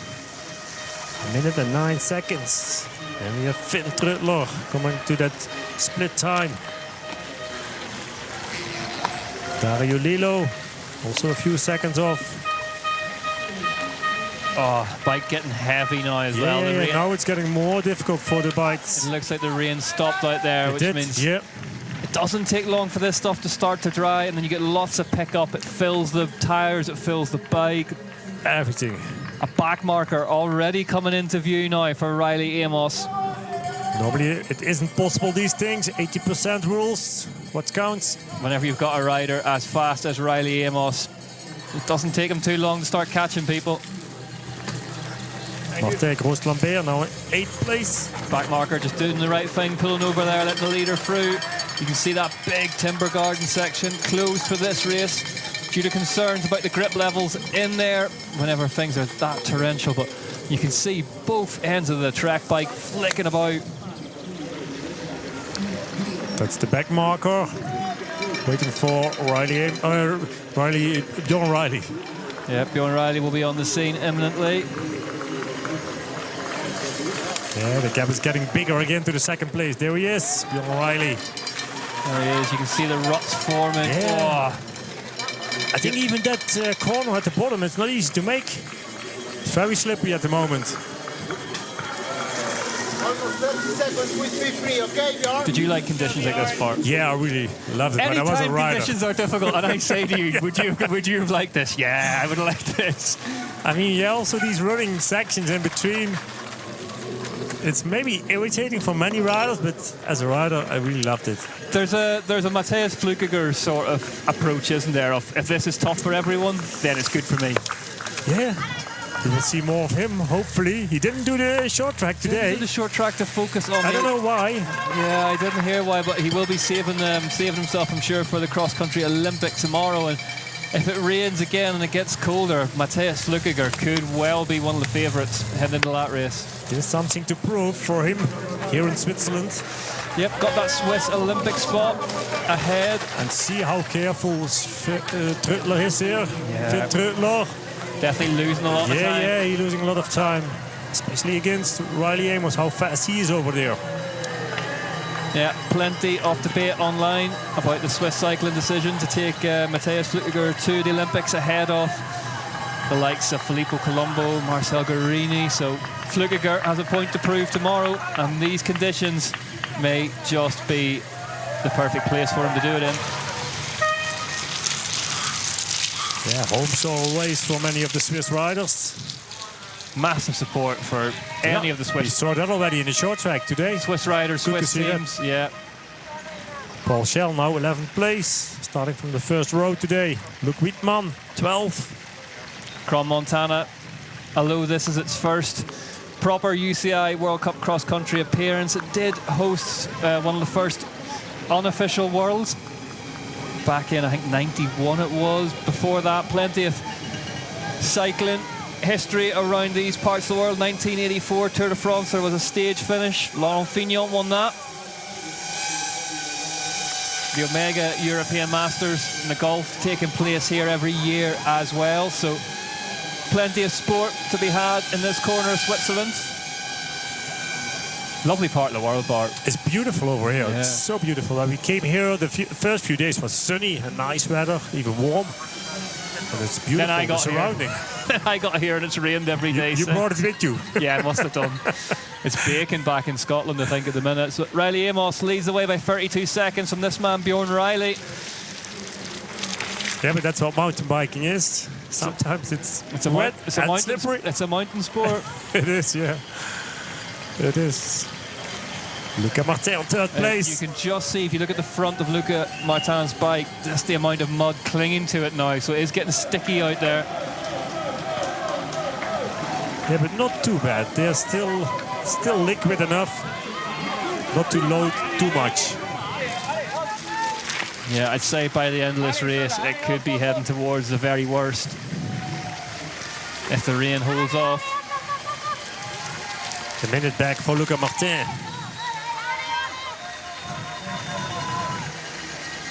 1 minute and 9 seconds. And we have Finn Trudler coming to that split time. Dario Lillo, also a few seconds off. Oh, bike getting heavy now as well. Yeah, now it's getting more difficult for the bikes. It looks like the rain stopped out there, which means it doesn't take long for this stuff to start to dry, and then you get lots of pickup. It fills the tires, it fills the bike. Everything. A back marker already coming into view now for Riley Amos. Normally it isn't possible, these things. 80% rules. What counts? Whenever you've got a rider as fast as Riley Amos, it doesn't take him too long to start catching people. Martin Gros-Lambert now in 8th place. Back marker just doing the right thing, pulling over there, letting the leader through. You can see that big timber garden section closed for this race due to concerns about the grip levels in there whenever things are that torrential. But you can see both ends of the Trek bike flicking about. That's the back marker. Waiting for Bjorn Riley. Yeah, Bjorn Riley will be on the scene imminently. Yeah, the gap is getting bigger again to the 2nd place. There he is, Bjorn Riley. There he is. You can see the ruts forming. Yeah. Oh. I think even that corner at the bottom, it's not easy to make. It's very slippery at the moment. Almost 30 seconds with free, okay, Bjorn? Did you like conditions like this, Bart? Yeah, I really loved it, but I was a Anytime rider. conditions are difficult, and I say to you, would you have liked this? Yeah, I would have liked this. I mean, yeah, also these running sections in between. It's maybe irritating for many riders, but as a rider, I really loved it. There's a Matthias Flukiger sort of approach, isn't there? Of if this is tough for everyone, then it's good for me. Yeah, we will see more of him, hopefully. He didn't do the short track today. Didn't do the short track to focus on. I don't know why. Yeah, I didn't hear why, but he will be saving himself, I'm sure, for the cross-country Olympic tomorrow. And if it rains again and it gets colder, Matthias Flukiger could well be one of the favourites heading into that race. There's something to prove for him here in Switzerland. Yep, got that Swiss Olympic spot ahead. And see how careful Tröttler is here. Finn Tröttler. Definitely losing a lot of time. Yeah, he's losing a lot of time. Especially against Riley Amos, how fast he is over there. Yeah, plenty of debate online about the Swiss cycling decision to take Matthias Flukiger to the Olympics ahead of the likes of Filippo Colombo, Marcel Guerini. So Flukiger has a point to prove tomorrow, and these conditions may just be the perfect place for him to do it in. Yeah, home soil race for many of the Swiss riders. Massive support for any of the We Swiss saw that already in the short track today. riders, Good to Swiss see teams. Yeah. Paul Schell now 11th place, starting from the first row today. Luc Wittmann 12th. Cron Montana, although this is its first proper UCI World Cup cross-country appearance, it did host one of the first unofficial Worlds back in, I think, 91 it was. Before that, plenty of cycling history around these parts of the world. 1984 Tour de France, there was a stage finish. Laurent Fignon won that. The Omega European Masters in the golf taking place here every year as well. So plenty of sport to be had in this corner of Switzerland. Lovely part of the world, Bart. It's beautiful over here. Yeah. It's so beautiful. We came here, the first few days was sunny and nice weather, even warm. And it's beautiful, Then I got the surrounding. I got here and it's rained every day. You so. brought it with you. Yeah, I must have done. It's baking back in Scotland, I think, at the minute. So Riley Amos leads the way by 32 seconds from this man, Bjorn Riley. Yeah, but that's what mountain biking is. Sometimes it's wet and slippery. It's a mountain sport. It is, yeah. It is. Luca Martin on 3rd place. You can just see, if you look at the front of Luca Martin's bike, just the amount of mud clinging to it now. So it is getting sticky out there. Yeah, but not too bad. They're still liquid enough not to load too much. Yeah, I'd say by the end of this race, it could be heading towards the very worst if the rain holds off. A minute back for Luca Martin.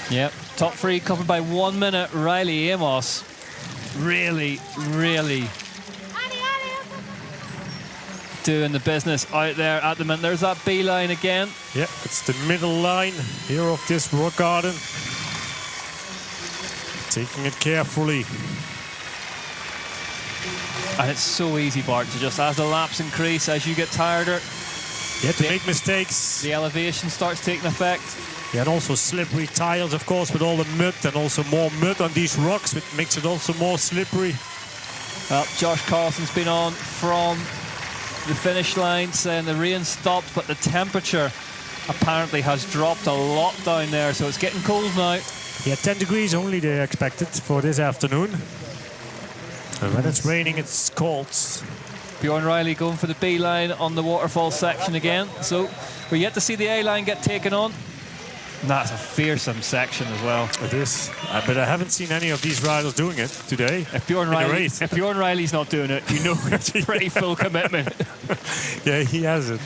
Yep, top three covered by 1 minute. Riley Amos really doing the business out there at the minute. There's that B line again. Yeah, it's the middle line here of this rock garden. Taking it carefully. And it's so easy, Bart, to just, as the laps increase, as you get tireder, Yeah, to make mistakes. the elevation starts taking effect. Yeah, and also slippery tires, of course, with all the mud, and also more mud on these rocks, which makes it also more slippery. Well, Josh Carlson's been on from the finish line saying the rain stopped, but the temperature apparently has dropped a lot down there, so it's getting cold now. Yeah, 10 degrees only they expected for this afternoon. And when it's raining, it's cold. Bjorn Riley going for the B line on the waterfall section again. So we're yet to see the A line get taken on. And that's a fearsome section as well. It is. But I haven't seen any of these riders doing it today. If Bjorn Riley's not doing it, you know it's pretty full commitment. Yeah, he has it.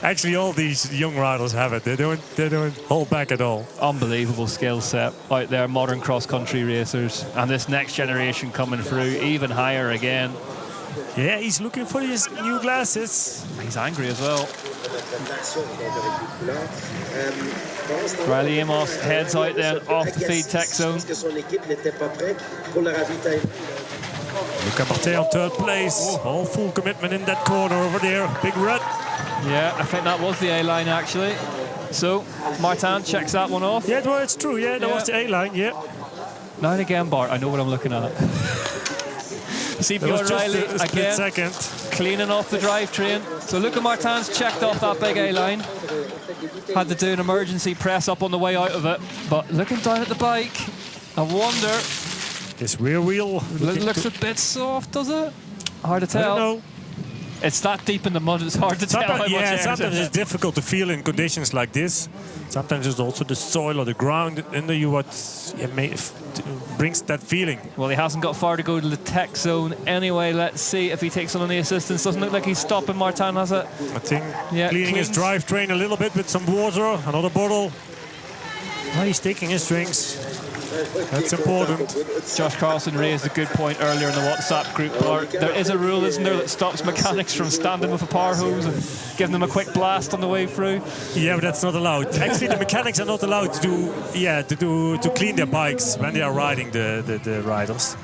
Actually, all these young riders have it. They don't hold back at all. Unbelievable skill set out there, modern cross-country racers. And this next generation coming through even higher again. Yeah, he's looking for his new glasses. He's angry as well. Riley Amos heads out then off the feed tech zone. Luca Martin on third place. All full commitment in that corner over there. Big rut. Yeah, I think that was the A-line actually. So, Martin checks that one off. Yeah, well, it's true. Yeah, that was the A-line, yeah. Now and again, Bart, I know what I'm looking at. See Bjorn Riley again, second. cleaning off the drivetrain. So Luca Martin's checked off that big A-line. Had to do an emergency press up on the way out of it. But looking down at the bike, I wonder... This rear wheel... looks a bit soft, does it? Hard to tell. I don't know. It's that deep in the mud, it's hard to tell how much air sometimes it's difficult to feel in conditions like this. Sometimes it's also the soil or the ground under you what brings that feeling. Well, he hasn't got far to go to the tech zone anyway. Let's see if he takes on any assistance. Doesn't look like he's stopping. Martin has it. I think cleaning his drivetrain a little bit with some water, another bottle. Well, he's taking his drinks. That's important. Josh Carlson raised a good point earlier in the WhatsApp group. There is a rule, isn't there, that stops mechanics from standing with a power hose and giving them a quick blast on the way through. Yeah, but that's not allowed. Actually, the mechanics are not allowed to clean their bikes when they are riding the riders.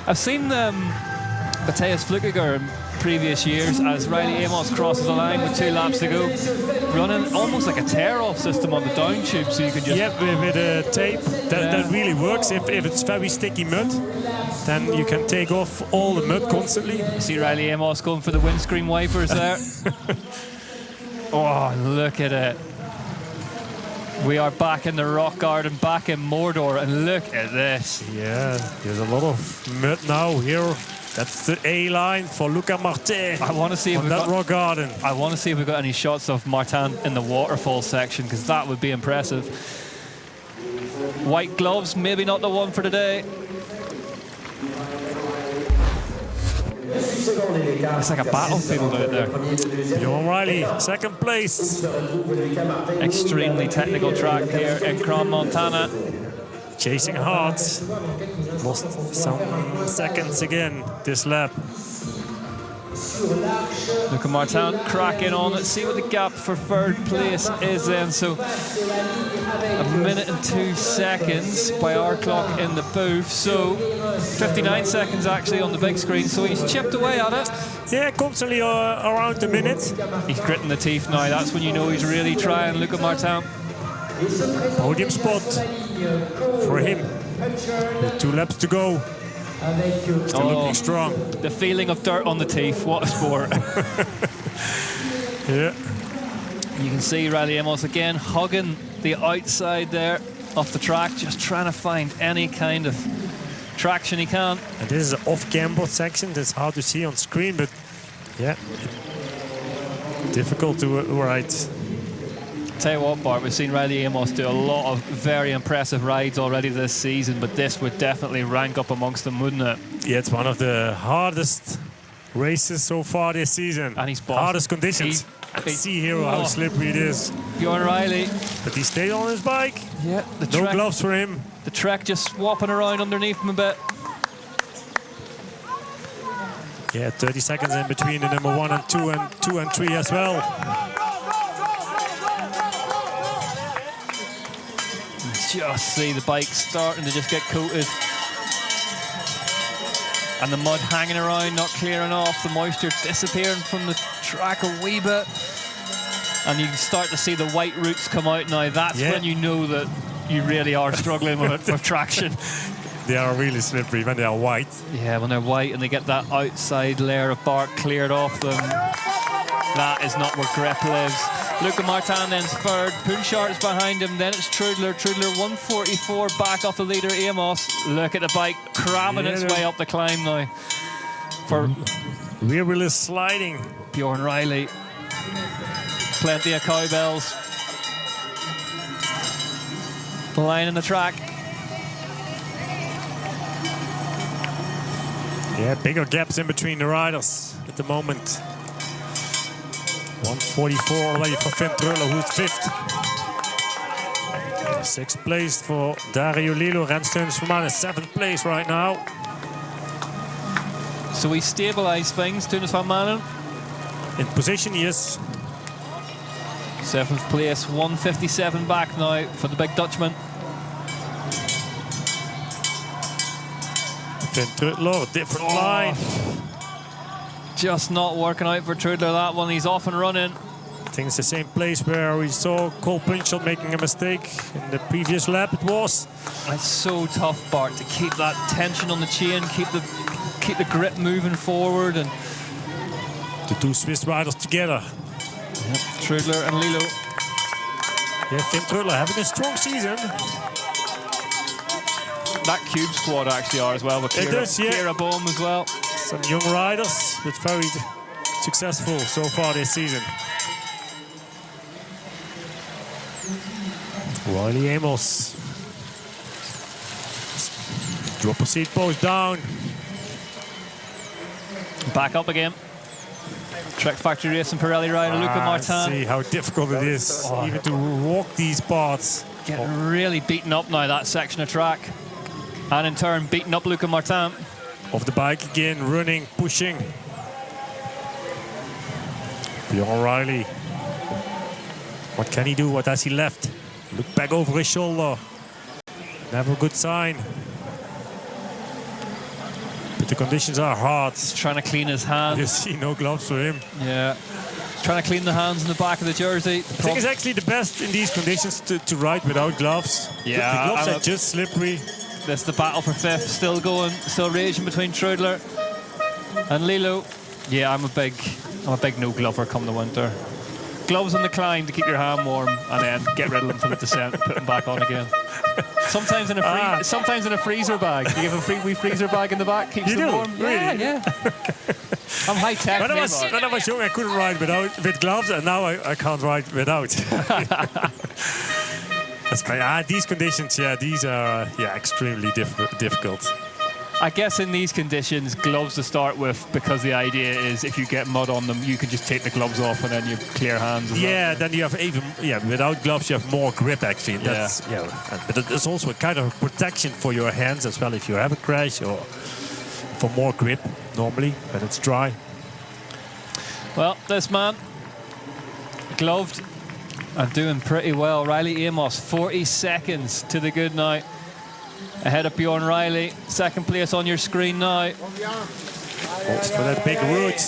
I've seen Matthias Flukiger in previous years as Riley Amos crosses the line with 2 laps to go, running almost like a tear-off system on the down tube, so you can just... Yeah, with a tape. That really works. If it's very sticky mud, then you can take off all the mud constantly. You see Riley Amos going for the windscreen wipers there. Oh, look at it. We are back in the rock garden, back in Mordor, and look at this. Yeah, there's a lot of mud now here. That's the A-line for Luca Martin. I want to see if rock garden. I want to see if we've got any shots of Martin in the waterfall section, because that would be impressive. White gloves, maybe not the one for today. It's like a battlefield out there. Bjorn Riley, second place. Extremely technical track here in Crom, Montana. Chasing hard. Lost some seconds again this lap. Luca Martin cracking on. Let's see what the gap for third place is then. So 1 minute and 2 seconds by our clock in the booth. So 59 seconds actually on the big screen. So he's chipped away at it. Yeah, constantly around the minute. He's gritting the teeth now. That's when you know he's really trying, Luca Martin. Podium spot for him. With 2 laps to go. Still looking strong. The feeling of dirt on the teeth. What a sport. Yeah. You can see Riley Amos again hugging the outside there off the track, just trying to find any kind of traction he can. And this is an off-camber section. That's hard to see on screen, but yeah, difficult to ride. Tell you what, Bart, we've seen Riley Amos do a lot of very impressive rides already this season, but this would definitely rank up amongst them, wouldn't it? Yeah, it's one of the hardest races so far this season. And he's bossed. Hardest conditions. See here how slippery it is. Bjorn Riley. But he stayed on his bike. Yeah, no gloves for him. The Trek just swapping around underneath him a bit. Yeah, 30 seconds in between the number 1 and 2 and 2 and 3 as well. Just see the bike starting to just get coated. And the mud hanging around, not clearing off, the moisture disappearing from the track a wee bit. And you can start to see the white roots come out now. That's when you know that you really are struggling with traction. They are really slippery when they are white. Yeah, when they're white and they get that outside layer of bark cleared off them. That is not where grip lives. Luca Martin then's third. Punchart is behind him. Then it's Trudler. Trudler 144 back off the leader Amos. Look at the bike crabbing its way up the climb now. For Rear wheel is sliding. Bjorn Riley. Plenty of cowbells. Line in the track. Yeah, bigger gaps in between the riders at the moment. 144 already for Finn Truller, who's 5th. 6th place for Dario Lillo. Rens Teunis Vermaelen is 7th place right now. So we stabilise things. Teunis Vermaelen. In position, yes. 7th place, 157 back now for the big Dutchman. Finn Truller, different line. Just not working out for Trudler, that one. He's off and running. I think it's the same place where we saw Cole Pinchot making a mistake in the previous lap. It was. It's so tough, Bart, to keep that tension on the chain, keep the grip moving forward, and the two Swiss riders together. Yep. Trudler and Lillo. Yeah, Finn Truller having a strong season. That Cube squad actually are as well. With Kira Bohm as well. Some young riders, but very successful so far this season. Riley Amos. Dropper seat post down. Back up again. Trek Factory Racing Pirelli rider Luca Martin. See how difficult it is even to walk these parts. Getting really beaten up now, that section of track. And in turn, beating up Luca Martin. Off the bike again, running, pushing. Bjorn Riley. What can he do? What has he left? Look back over his shoulder. Never a good sign. But the conditions are hard. He's trying to clean his hands. You see no gloves for him. Yeah. Trying to clean the hands in the back of the jersey. I think it's actually the best in these conditions to ride without gloves. Yeah. The gloves are just slippery. This is the battle for 5th, still going, still raging between Trudler and Lillo. Yeah, I'm a big no glover come the winter. Gloves on the climb to keep your hand warm, and then get rid of them for the descent and put them back on again. Sometimes in a sometimes in a freezer bag. You have a wee freezer bag in the back, keeps them warm. Really? Yeah. I'm high tech. When I was young, I couldn't ride with gloves, and now I can't ride without. These conditions, these are extremely difficult. I guess in these conditions, gloves to start with, because the idea is if you get mud on them, you can just take the gloves off and then you have clear hands. Then you have without gloves you have more grip actually. That's, but it's also a kind of protection for your hands as well if you have a crash, or for more grip normally when it's dry. Well, this man, gloved and doing pretty well. Riley Amos, 40 seconds to the good now. Ahead of Bjorn Riley, 2nd place on your screen now. Hopes for that big route.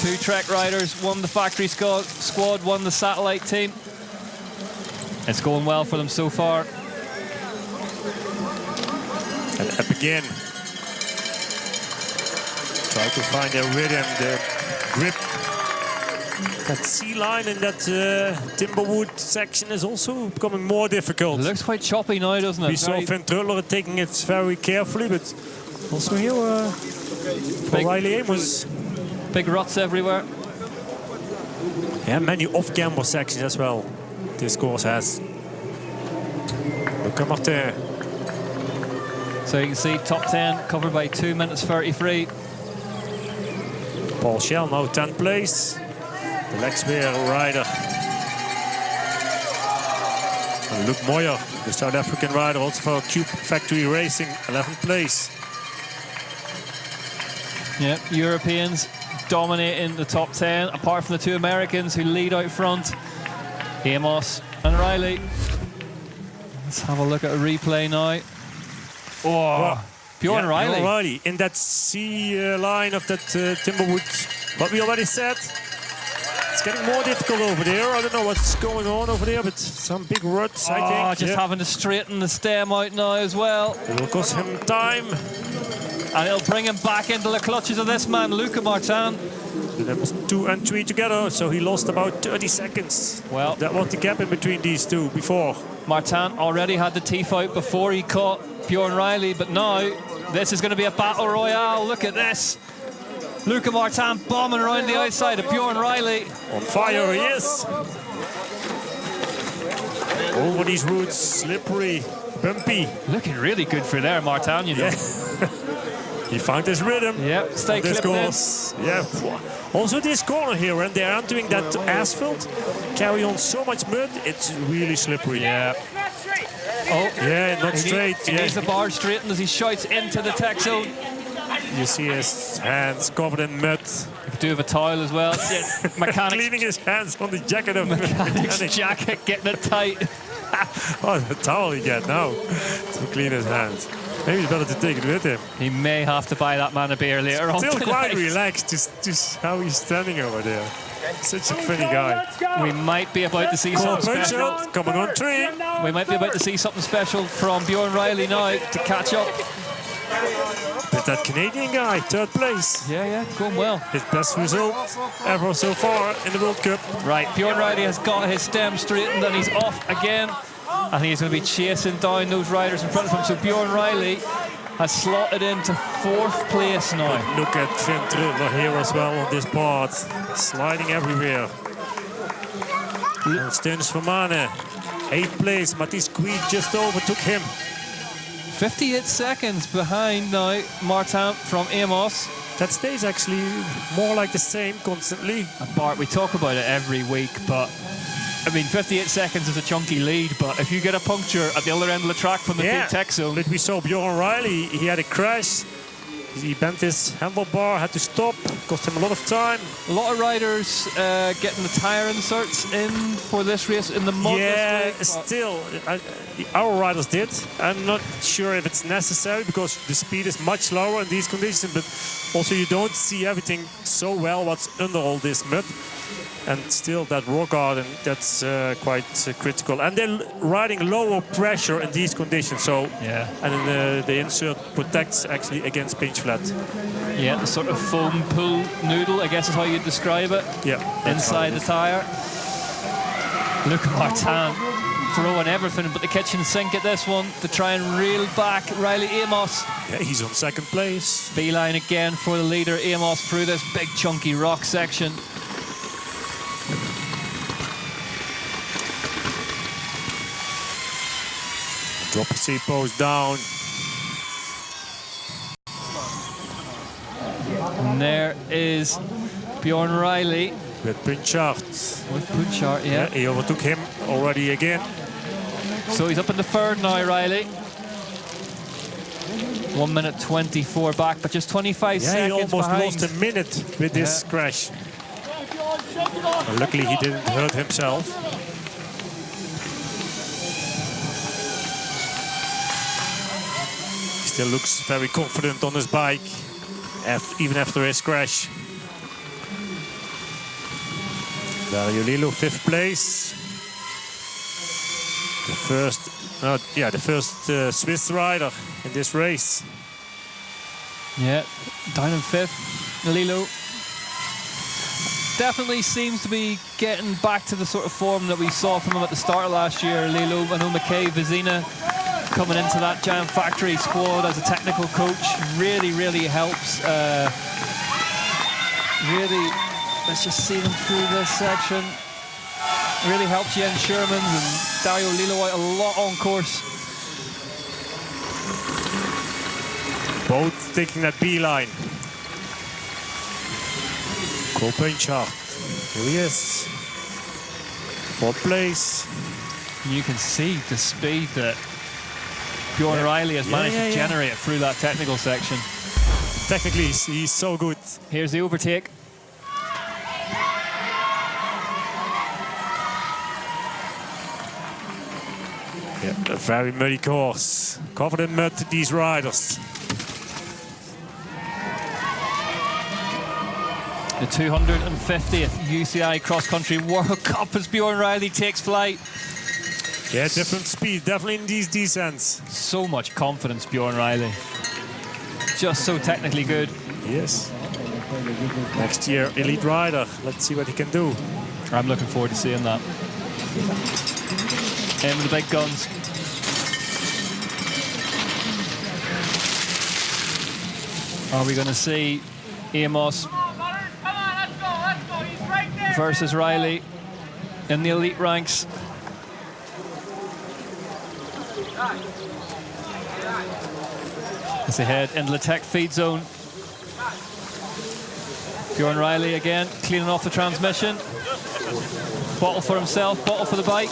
2 Trek riders, 1 the factory squad, 1 the satellite team. It's going well for them so far. And up again. Try to find their rhythm, their grip. That C-line in that Timberwood section is also becoming more difficult. It looks quite choppy now, doesn't it? We saw Finn Truller taking it very carefully, but also here for Riley Amos. Big ruts everywhere. Yeah, many off-camber sections as well. This course has. Luca Martin. So you can see top 10 covered by 2 minutes 33. Paul Schell now 10th place. The Lexbeer rider. And Luc Moyer, the South African rider, also for Cube Factory Racing, 11th place. Yeah, Europeans dominating the top 10, apart from the 2 Americans who lead out front, Amos and Riley. Let's have a look at a replay now. Oh, Bjorn Riley. Bjorn Riley in that C line of that Timberwood. What we already said. It's getting more difficult over there. I don't know what's going on over there, but some big ruts, I think. Just having to straighten the stem out now as well. It will cost him time. And it'll bring him back into the clutches of this man, Luca Martin. That was 2 and 3 together, so he lost about 30 seconds. Well, that was the gap in between these two before. Martin already had the teeth out before he caught Bjorn Riley, but now this is going to be a battle royale. Look at this. Luca Martin bombing around the outside of Bjorn Riley. On fire he is. Over these roots, slippery, bumpy. Looking really good for there, Martin, you know. Yeah. He found his rhythm. Yep, stay this clipped in. course. Yeah. Also this corner here, and they're entering that asphalt, carry on so much mud, it's really slippery. Yeah. Oh, Yeah, not straight. He needs the bar straightened as he shouts into the tech zone. You see his hands covered in mud. He could do with a towel as well. Yeah, mechanics, Cleaning his hands on the jacket of the mechanics mechanic. jacket, getting it tight. Oh, the towel he get now to clean his hands. Maybe it's better to take it with him. He may have to buy that man a beer later on Still tonight. quite relaxed, just how he's standing over there. Such a funny guy. We might be about to see Cole something special. Punchel coming on 3. We might be about to see something special from Bjorn Riley now to catch up. But that Canadian guy, 3rd place. Yeah, going well. His best result ever so far in the World Cup. Right, Bjorn Riley has got his stem straightened and he's off again. And he's going to be chasing down those riders in front of him. So Bjorn Riley has slotted into 4th place now. Look at Finn Trudler here as well on this part. Sliding everywhere. Stens Vermanen, 8th place. Mathies Quid just overtook him. 58 seconds behind now Martin from Amos. That stays actually more like the same constantly. Bart, we talk about it every week, but I mean, 58 seconds is a chunky lead, but if you get a puncture at the other end of the track from the big tech zone. But we saw Bjorn Riley, he had a crash. He bent his handlebar, had to stop, cost him a lot of time. A lot of riders getting the tyre inserts in for this race in the mud. Yeah, this week, still, our riders did. I'm not sure if it's necessary because the speed is much lower in these conditions, but also you don't see everything so well what's under all this mud. And still that rock garden, that's quite critical. And they're riding lower pressure in these conditions. So, yeah. And the insert protects actually against pinch flat. Yeah, the sort of foam pool noodle, I guess is how you'd describe it. Yeah. Inside the tyre. Look at Martin throwing everything but the kitchen sink at this one to try and reel back Riley Amos. Yeah, he's on 2nd place. Beeline again for the leader Amos through this big chunky rock section. Drop a seat post down. And there is Bjorn Riley. With Punchard. With Punchard, yeah. He overtook him already again. So he's up in the 3rd now, Riley. 1 minute 24 back, but just 25 seconds he almost behind. lost a minute with this crash. Well, luckily he didn't hurt himself. He still looks very confident on his bike, even after his crash. Dario Lillo, 5th place. The first Swiss rider in this race. Yeah, down in 5th, Lillo. Definitely seems to be getting back to the sort of form that we saw from him at the start of last year. Lillo, I know McKay Vizina coming into that Jam Factory squad as a technical coach really, really helps. Really, let's just see them through this section. Really helps Jens Sherman and Dario Lillo out a lot on course. Both taking that beeline. Cole Punchard, here he is. 4th place. You can see the speed that Bjorn Riley has managed to generate through that technical section. Technically, he's so good. Here's the overtake. Yeah, a very muddy course. Covered in mud, these riders. The 250th UCI Cross Country World Cup as Bjorn Riley takes flight. Yeah, different speed, definitely in these descents. So much confidence, Bjorn Riley. Just so technically good. Yes. Next year, elite rider. Let's see what he can do. I'm looking forward to seeing that. In with the big guns. Are we going to see Amos versus Riley in the elite ranks. As they head into the tech feed zone. Bjorn Riley again, cleaning off the transmission. Bottle for himself, bottle for the bike.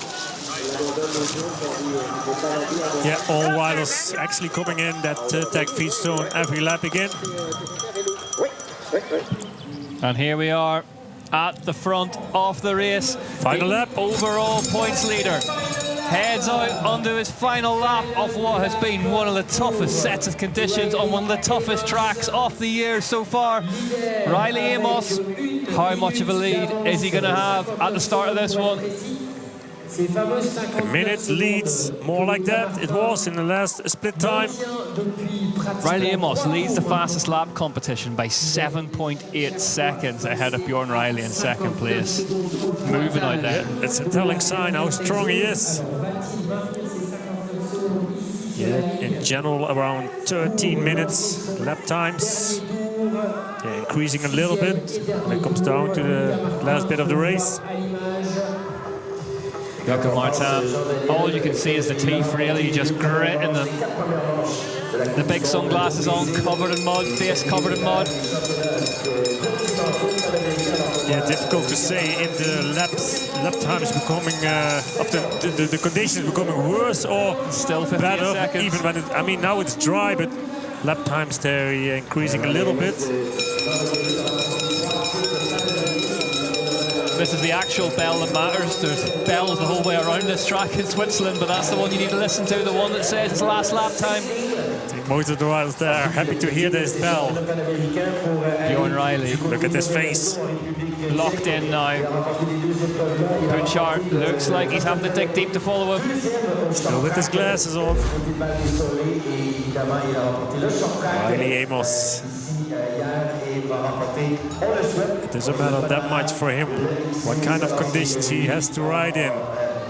Yeah, all riders actually coming in that tech feed zone every lap again. And here we are at the front of the race. Final lap. Overall points leader heads out onto his final lap of what has been one of the toughest sets of conditions on one of the toughest tracks of the year so far. Riley Amos, how much of a lead is he going to have at the start of this one? A minute leads, more like that it was in the last split time. Riley Amos leads the fastest lap competition by 7.8 seconds ahead of Bjorn Riley in second place. Moving out there. Yeah, it's a telling sign how strong he is. Yeah, in general around 13 minutes lap times. Yeah, increasing a little bit when it comes down to the last bit of the race. Luca Martin, all you can see is the teeth really just gritting them. The big sunglasses on, covered in mud, face covered in mud. Yeah, difficult to say if the lap time is becoming, the conditions becoming worse or Still 58 better. seconds. Even when I mean, now it's dry, but lap times they're increasing a little bit. This is the actual bell that matters. There's bells the whole way around this track in Switzerland, but that's the one you need to listen to, the one that says it's last lap time. I think most of the riders there are happy to hear this bell. Bjorn Riley. Look at his face. Locked in now. Punchart looks like he's having to dig deep to follow him. Still with his glasses on. Riley Amos. It doesn't matter that much for him what kind of conditions he has to ride in,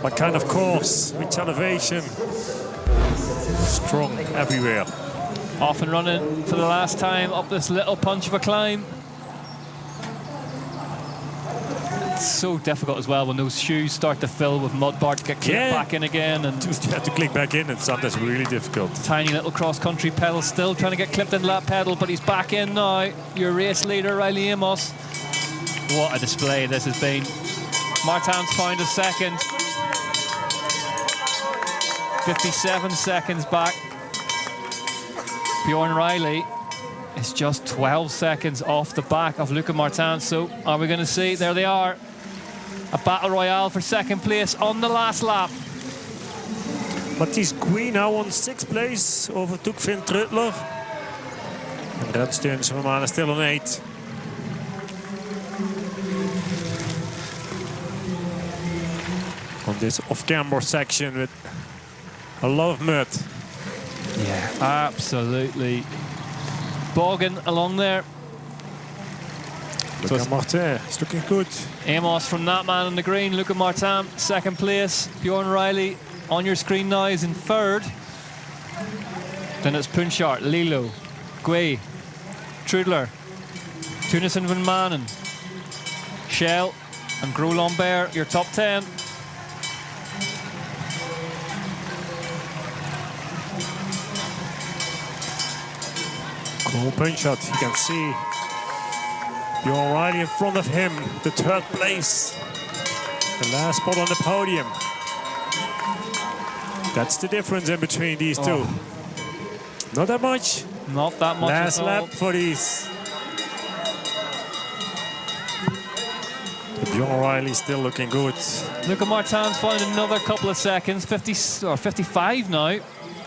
what kind of course, which elevation. Strong everywhere. Off and running for the last time up this little punch of a climb. It's so difficult as well when those shoes start to fill with mud bar to get clipped back in again. And Just have to click back in, and sometimes really difficult. tiny little cross-country pedal still trying to get clipped in that pedal, but he's back in now. Your race leader, Riley Amos. What a display this has been. Martin's found a second. 57 seconds back. Bjorn Riley is just 12 seconds off the back of Luca Martin. So are we going to see? There they are. A battle royale for second place on the last lap. Mathies Gouy now on 6th place, overtook Finn Trutler. And Red Stearns Romana still on 8. On this off-camber section with a lot of mud. Yeah, absolutely bogging along there. Luca Martin is looking good. Amos from that man in the green. Luca Martin, second place. Bjorn Riley on your screen now is in third. Then it's Punchart, Lilo, Gouy, Trudler, Tunissen van Manen, Shell, and Gros Lambert, your top 10. Cool Punchart, you can see Bjorn Riley in front of him, the 3rd place. The last spot on the podium. That's the difference in between these two. Not that much. Not that much Last at all. lap for these. Bjorn Riley still looking good. Luca Martin's found another couple of seconds, 50 or 55 now.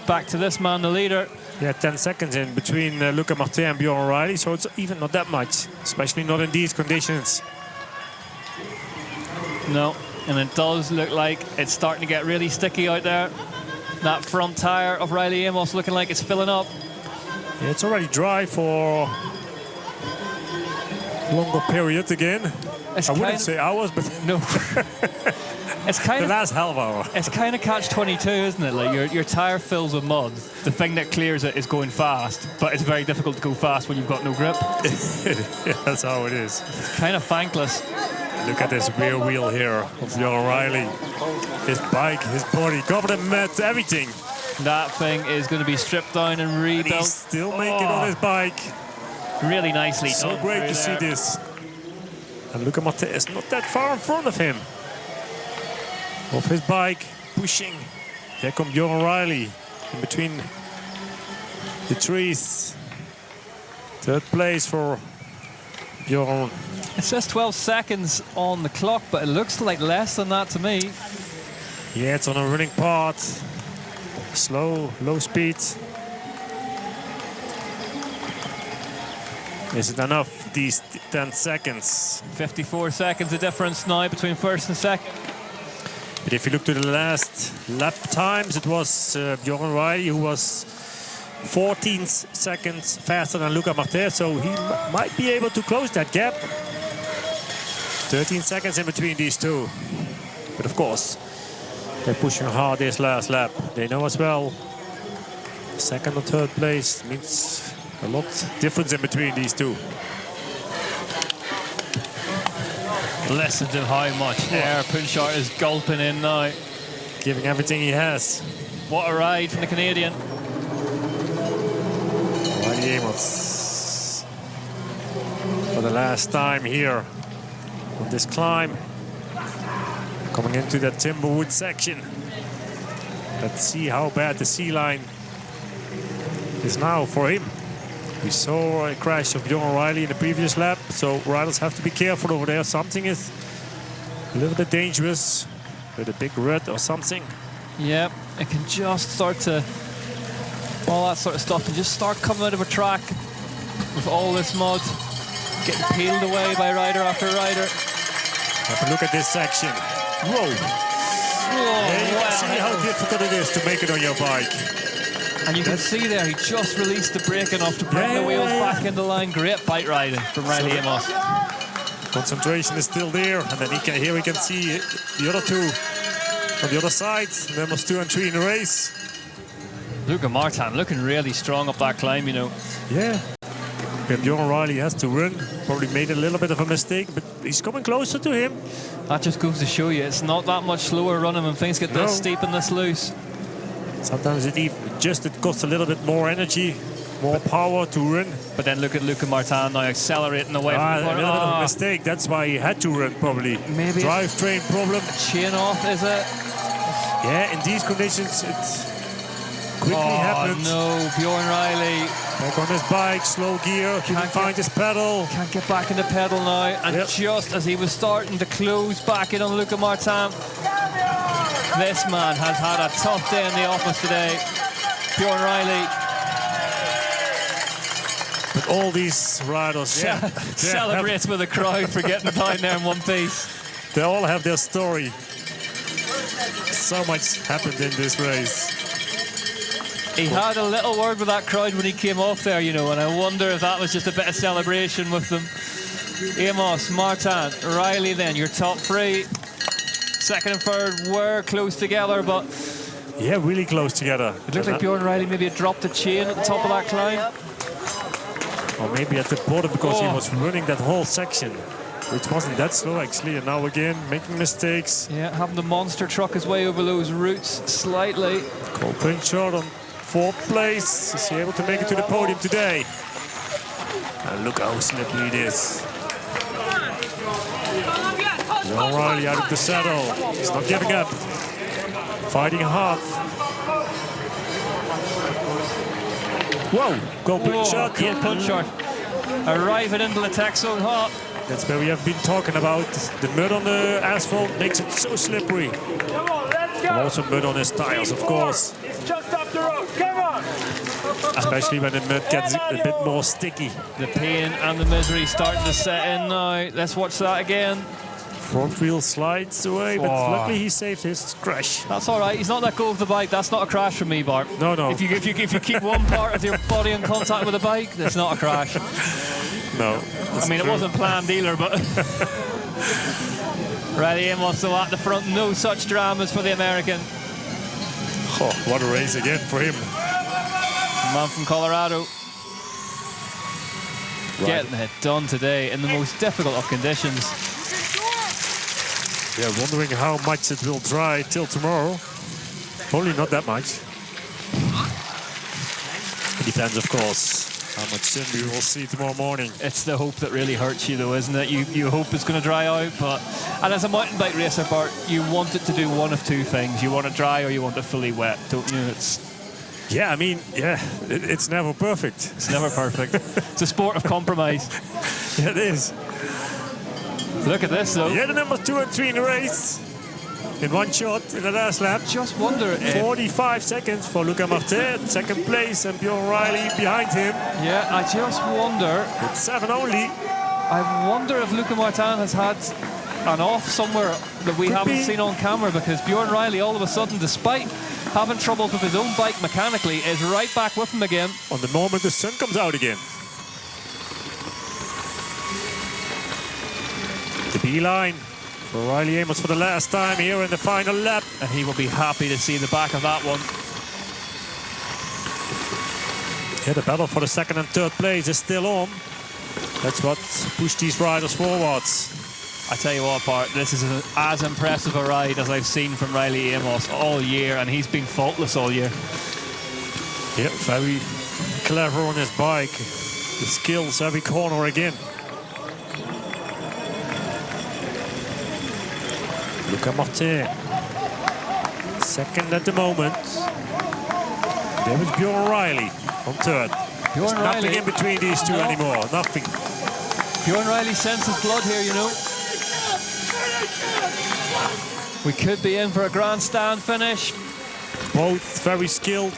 Back to this man, the leader. Yeah, 10 seconds in between Luca Martin and Bjorn Riley, so it's even not that much, especially not in these conditions. No, and it does look like it's starting to get really sticky out there. That front tire of Riley Amos looking like it's filling up. Yeah, it's already dry for a longer period again. I wouldn't say hours, but No. It's kind the of last half hour. It's kind of catch-22, isn't it? Like your tire fills with mud. The thing that clears it is going fast, but it's very difficult to go fast when you've got no grip. Yeah, that's how it is. It's kind of thankless. Look at this rear wheel here of Bjorn O'Reilly. His bike, his body, covered in mud, everything. That thing is going to be stripped down and And rebuilt. he's still making on his bike. Really nicely So done. great through to see there. this. And Luca Mattei is not that far in front of him. Off his bike, pushing. Here comes Bjorn O'Reilly in between the trees. Third place for Bjorn. It says 12 seconds on the clock, but it looks like less than that to me. Yeah, it's on a running part. Slow, low speed. Is it enough, these 10 seconds? 54 seconds of difference now between first and second. But if you look to the last lap times, it was Bjorn O'Reilly who was 14 seconds faster than Luca Mattei, so he might be able to close that gap. 13 seconds in between these two. But of course, they're pushing hard this last lap. They know as well, second or third place means a lot difference in between these two. Listen to how much air Punchart is gulping in now. Giving everything he has. What a ride from the Canadian. Riley Amos. For the last time here on this climb. Coming into that Timberwood section. Let's see how bad the sea line is now for him. We saw a crash of Bjorn O'Reilly in the previous lap, so riders have to be careful over there. Something is a little bit dangerous with a big rut or something. Yep, it can just start to, all that sort of stuff can just start coming out of a track with all this mud getting peeled away by rider after rider. Have a look at this section. Whoa! There you can see how difficult it is to make it on your bike. And you can see there, he just released the brake enough to bring the wheels back into line. Great bike riding from Riley Amos. Concentration is still there, and then here we can see the other two on the other side. Numbers 2 and 3 in the race. Luca Martin looking really strong up that climb, you know. Yeah. Bjorn O'Reilly has to run. Probably made a little bit of a mistake, but he's coming closer to him. That just goes to show you, it's not that much slower running when things get this steep and this loose. Sometimes it costs a little bit more energy, more power to run. But then look at Luca Martin now accelerating away from the A corner. little bit of a mistake. That's why he had to run, probably. Maybe drivetrain problem. Chain off, is it? Yeah, in these conditions, it quickly happens. No, Bjorn Riley Back on his bike, slow gear, couldn't find his pedal. can't get back in the pedal now. And just as he was starting to close back in on Luca Martin, this man has had a tough day in the office today. Bjorn Riley But all these riders, celebrates with the crowd for getting down there in one piece. they all have their story. So much happened in this race. He had a little word with that crowd when he came off there, you know, and I wonder if that was just a bit of celebration with them. Amos, Martin, Riley then, your top three. Second and third were close together, but Yeah, really close together. it looked like Bjorn Riley maybe had dropped the chain at the top of that climb. Or maybe at the bottom because he was running that whole section, which wasn't that slow actually. And now again, making mistakes. Yeah, having the monster truck his way over those roots slightly. Cole Punchart on 4th place. Is he able to make it to the podium today? And look how slippery it is. Bjorn O'Reilly out of the saddle. He's not giving up. Fighting hard. Whoa! Cole Punchart. Cole Punchart arriving into the Texel Hop. That's where we have been talking about. The mud on the asphalt makes it so slippery. Come on, let's go. And also mud on his tires, of course. It's just up the road. Come on. Especially when the mud gets a bit more sticky. The pain and the misery starting to set in now. Let's watch that again. Front wheel slides away, but Oh. luckily he saved his crash. That's all right. He's not let go of the bike. That's not a crash for me, Bart. No, no. If you keep one part of your body in contact with the bike, that's not a crash. No. I mean, it wasn't planned either, but Riley Amos, though, at the front. No such dramas for the American. Oh, what a race again for him. Man from Colorado. Getting it done today in the most difficult of conditions. Yeah, wondering how much it will dry till tomorrow. Probably not that much. It depends, of course, how much sun we will see tomorrow morning. It's the hope that really hurts you, though, isn't it? You hope it's going to dry out, but... And as a mountain bike racer, Bart, you want it to do one of two things. You want it dry or you want it fully wet, don't you? Yeah, I mean, yeah, it's never perfect. It's never perfect. It's a sport of compromise. Yeah, it is. Look at this, though. Yeah, the numbers 2 and 3 in the race. In one shot in the last lap. Just wonder if... 45 seconds for Luca Martin, second place, and Bjorn Riley behind him. Yeah, I just wonder... It's 7 only. I wonder if Luca Martin has had an off somewhere that we haven't seen on camera, because Bjorn Riley, all of a sudden, despite having troubles with his own bike mechanically, is right back with him again. On the moment the sun comes out again. The beeline for Riley Amos for the last time here in the final lap. And he will be happy to see the back of that one. Yeah, the battle for the second and third place is still on. That's what pushed these riders forwards. I tell you what, Bart, this is as impressive a ride as I've seen from Riley Amos all year, and he's been faultless all year. Yeah, very clever on his bike. The skills every corner again. Luca Martin, second at the moment. There was Bjorn Riley on third. There's nothing in between these two anymore, nothing. Bjorn Riley senses blood here, you know. We could be in for a grandstand finish. Both very skilled.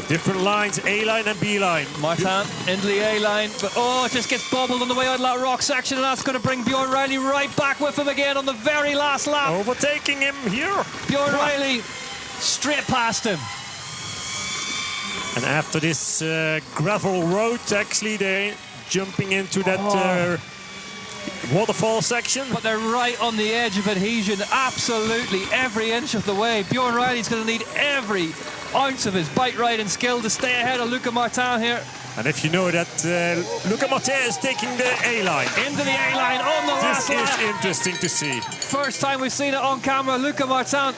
Different lines, A-line and B-line. Martin into the A-line, but it just gets bobbled on the way out of that rock section, and that's going to bring Bjorn Riley right back with him again on the very last lap. Overtaking him here. Bjorn Riley straight past him. And after this gravel road, actually, they're jumping into that waterfall section. But they're right on the edge of adhesion, absolutely every inch of the way. Bjorn Riley's going to need every ounce of his bike riding skill to stay ahead of Luca Martin here. And if you know that Luca Martin is taking the A-line. Into the A-line on the last lap. This is interesting to see. First time we've seen it on camera. Luca Martin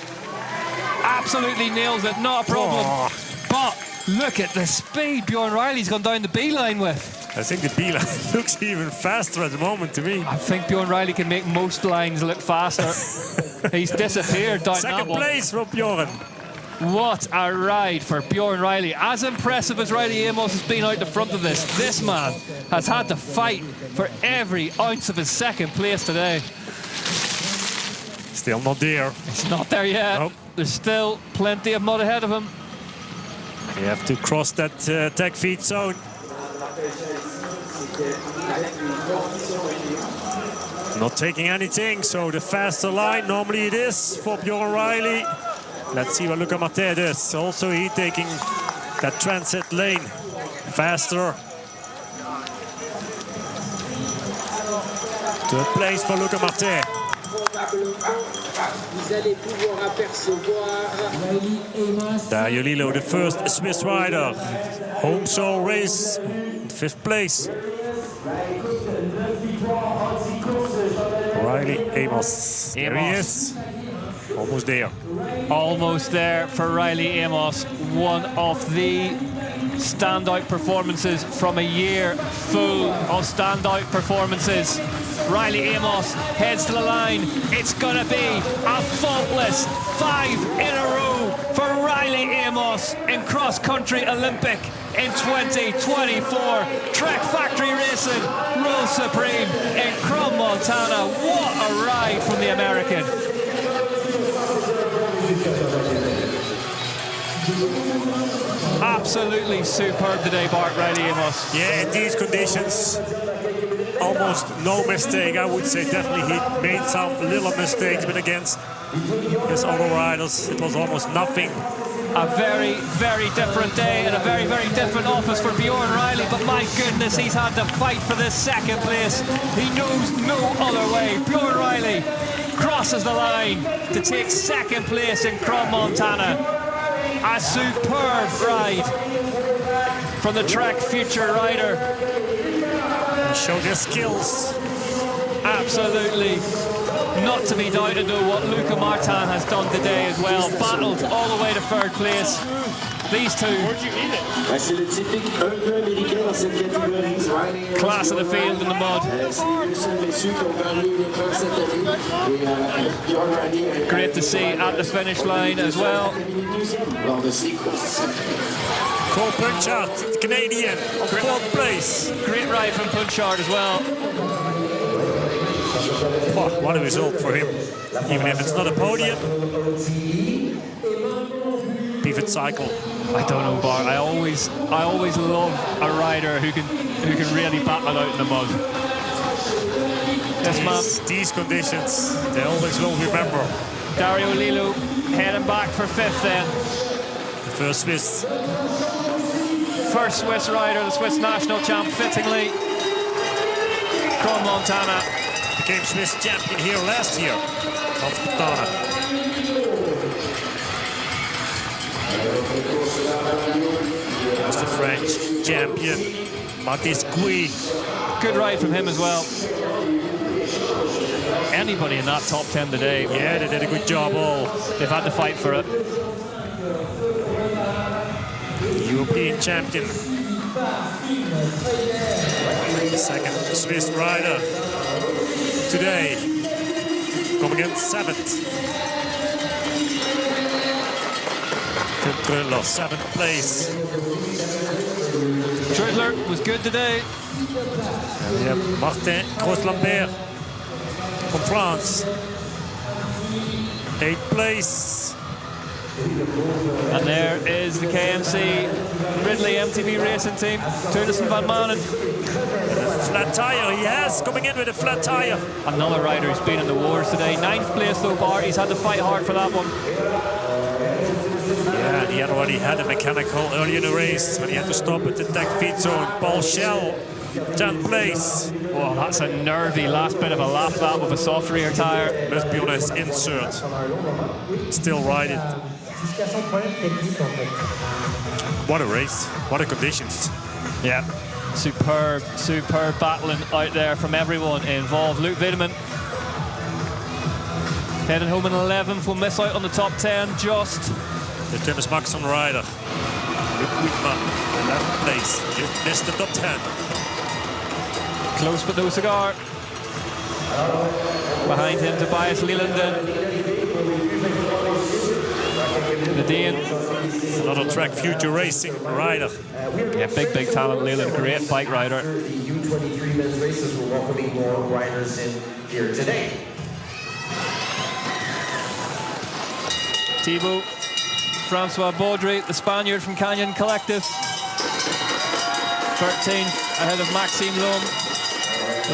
absolutely nails it, not a problem. But look at the speed Bjorn Riley's gone down the B-line with. I think the B-line looks even faster at the moment to me. I think Bjorn Riley can make most lines look faster. He's disappeared down that one. Second place for Bjorn. What a ride for Bjorn Riley. As impressive as Riley Amos has been out the front of this man has had to fight for every ounce of his second place today. Still not there. It's not there yet. Nope. There's still plenty of mud ahead of him. You have to cross that tech feed zone. Not taking anything, so the faster line normally it is for Bjorn Riley. Let's see what Luca Martin does. Also he taking that transit lane faster. Third place for Luca Martin. Dario Lillo, the first Swiss rider. Home soil race, in 5th place. Riley Amos. There he is. Almost there. Almost there for Riley Amos. One of the standout performances from a year full of standout performances. Riley Amos heads to the line. It's gonna be a faultless 5 in a row for Riley Amos in cross-country Olympic in 2024. Trek Factory Racing rules supreme in Crom, Montana. What a ride from the American. Absolutely superb today, Bart, Riley Amos. Yeah, in these conditions, almost no mistake. I would say definitely he made some little mistakes, but against his other riders, it was almost nothing. A very, very different day and a very, very different office for Bjorn Riley, but my goodness, he's had to fight for this second place. He knows no other way. Bjorn Riley crosses the line to take second place in Crans-Montana. A superb ride from the Trek Future rider. Show their skills. Absolutely not to be doubted though what Luca Martin has done today as well. Battled all the way to third place. These two. C'est le typique un peu américain dans cette catégorie. Class of the field in the mud. C'est les seuls messieurs qui ont gagné une épreuve cette année. Et Bjorn Rani. Great to see at the finish line as well. Lors de ces courses. Cole Punchard, Canadian, on fourth place. Great ride from Punchard as well. Oh, what a result for him. Even if it's not a podium. Pivot cycle. I don't know, Bart. I always love a rider who can really battle it out in the mud. Yes, man. These conditions, they always will remember. Dario Lilu heading back for fifth then. The first Swiss. First Swiss rider, the Swiss national champ, fittingly. Crans-Montana. Became Swiss champion here last year. Crans-Montana. That's the French champion, Mathis Gouy. Good ride from him as well. Anybody in that top 10 today. Yeah, they did a good job all. They've had to fight for it. European champion. Second Swiss rider today. Coming in seventh. Finn Kröller, seventh place. Trudler was good today. And we have Martin Gros-Lambert from France. Eighth place. And there is the KMC Ridley MTB racing team. Teunissen van Manen. Flat tire, yes, coming in with a flat tire. Another rider who's been in the wars today. Ninth place though, Bart. He's had to fight hard for that one. Yeah, and he had already had a mechanical early in the race when he had to stop at the tech feed zone. Paul Schell, 10th place. Well, that's a nervy last bit of a lap that with a soft rear tire. Must be on his insert. Still riding. What a race, what a conditions. Yeah, superb battling out there from everyone involved. Luc Wiedemann heading home in 11th, will miss out on the top 10 just. The Thomas Maxson rider, Luc Wiedemann, 11th place, just missed the top 10. Close but no cigar. Behind him, Tobias Lielenden. The Dane. Another Trek Future Racing rider. Yeah, big talent, Leland. Great bike rider. The U23 men's races were welcoming more riders in here today. Thibaut Francois Baudry, the Spaniard from Canyon Collective. 13th ahead of Maxime Lhomme.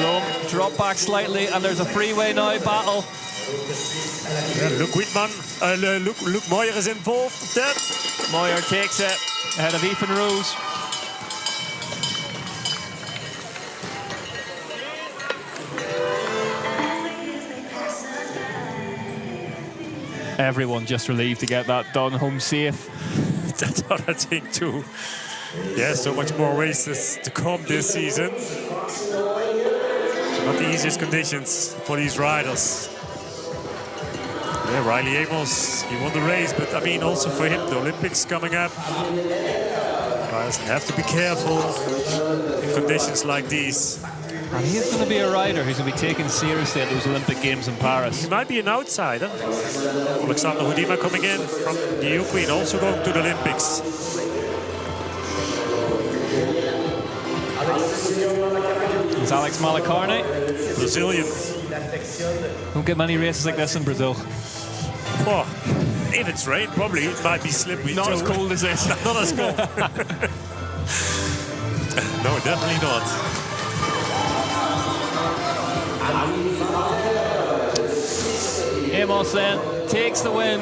Lhomme dropped back slightly, and there's a freeway now battle. Yeah, Luc Wiedemann, Luc Moyer is involved with that. Moyer takes it ahead of Ethan Rose. Everyone just relieved to get that done home safe. That's what I think too. Yeah, so much more races to come this season. Not the easiest conditions for these riders. Yeah, Riley Amos, he won the race, but I mean also for him, the Olympics coming up. Riders have to be careful in conditions like these. And he is going to be a rider who's going to be taken seriously at those Olympic Games in Paris. He might be an outsider. Alexander Houdima coming in from the Ukraine, also going to the Olympics. It's Alex Malacarne. Brazilian. Don't get many races like this in Brazil. Oh, if it's rain, probably it might be slippery. Not as cold as this. Not as cold. No, definitely not. Amos then takes the win.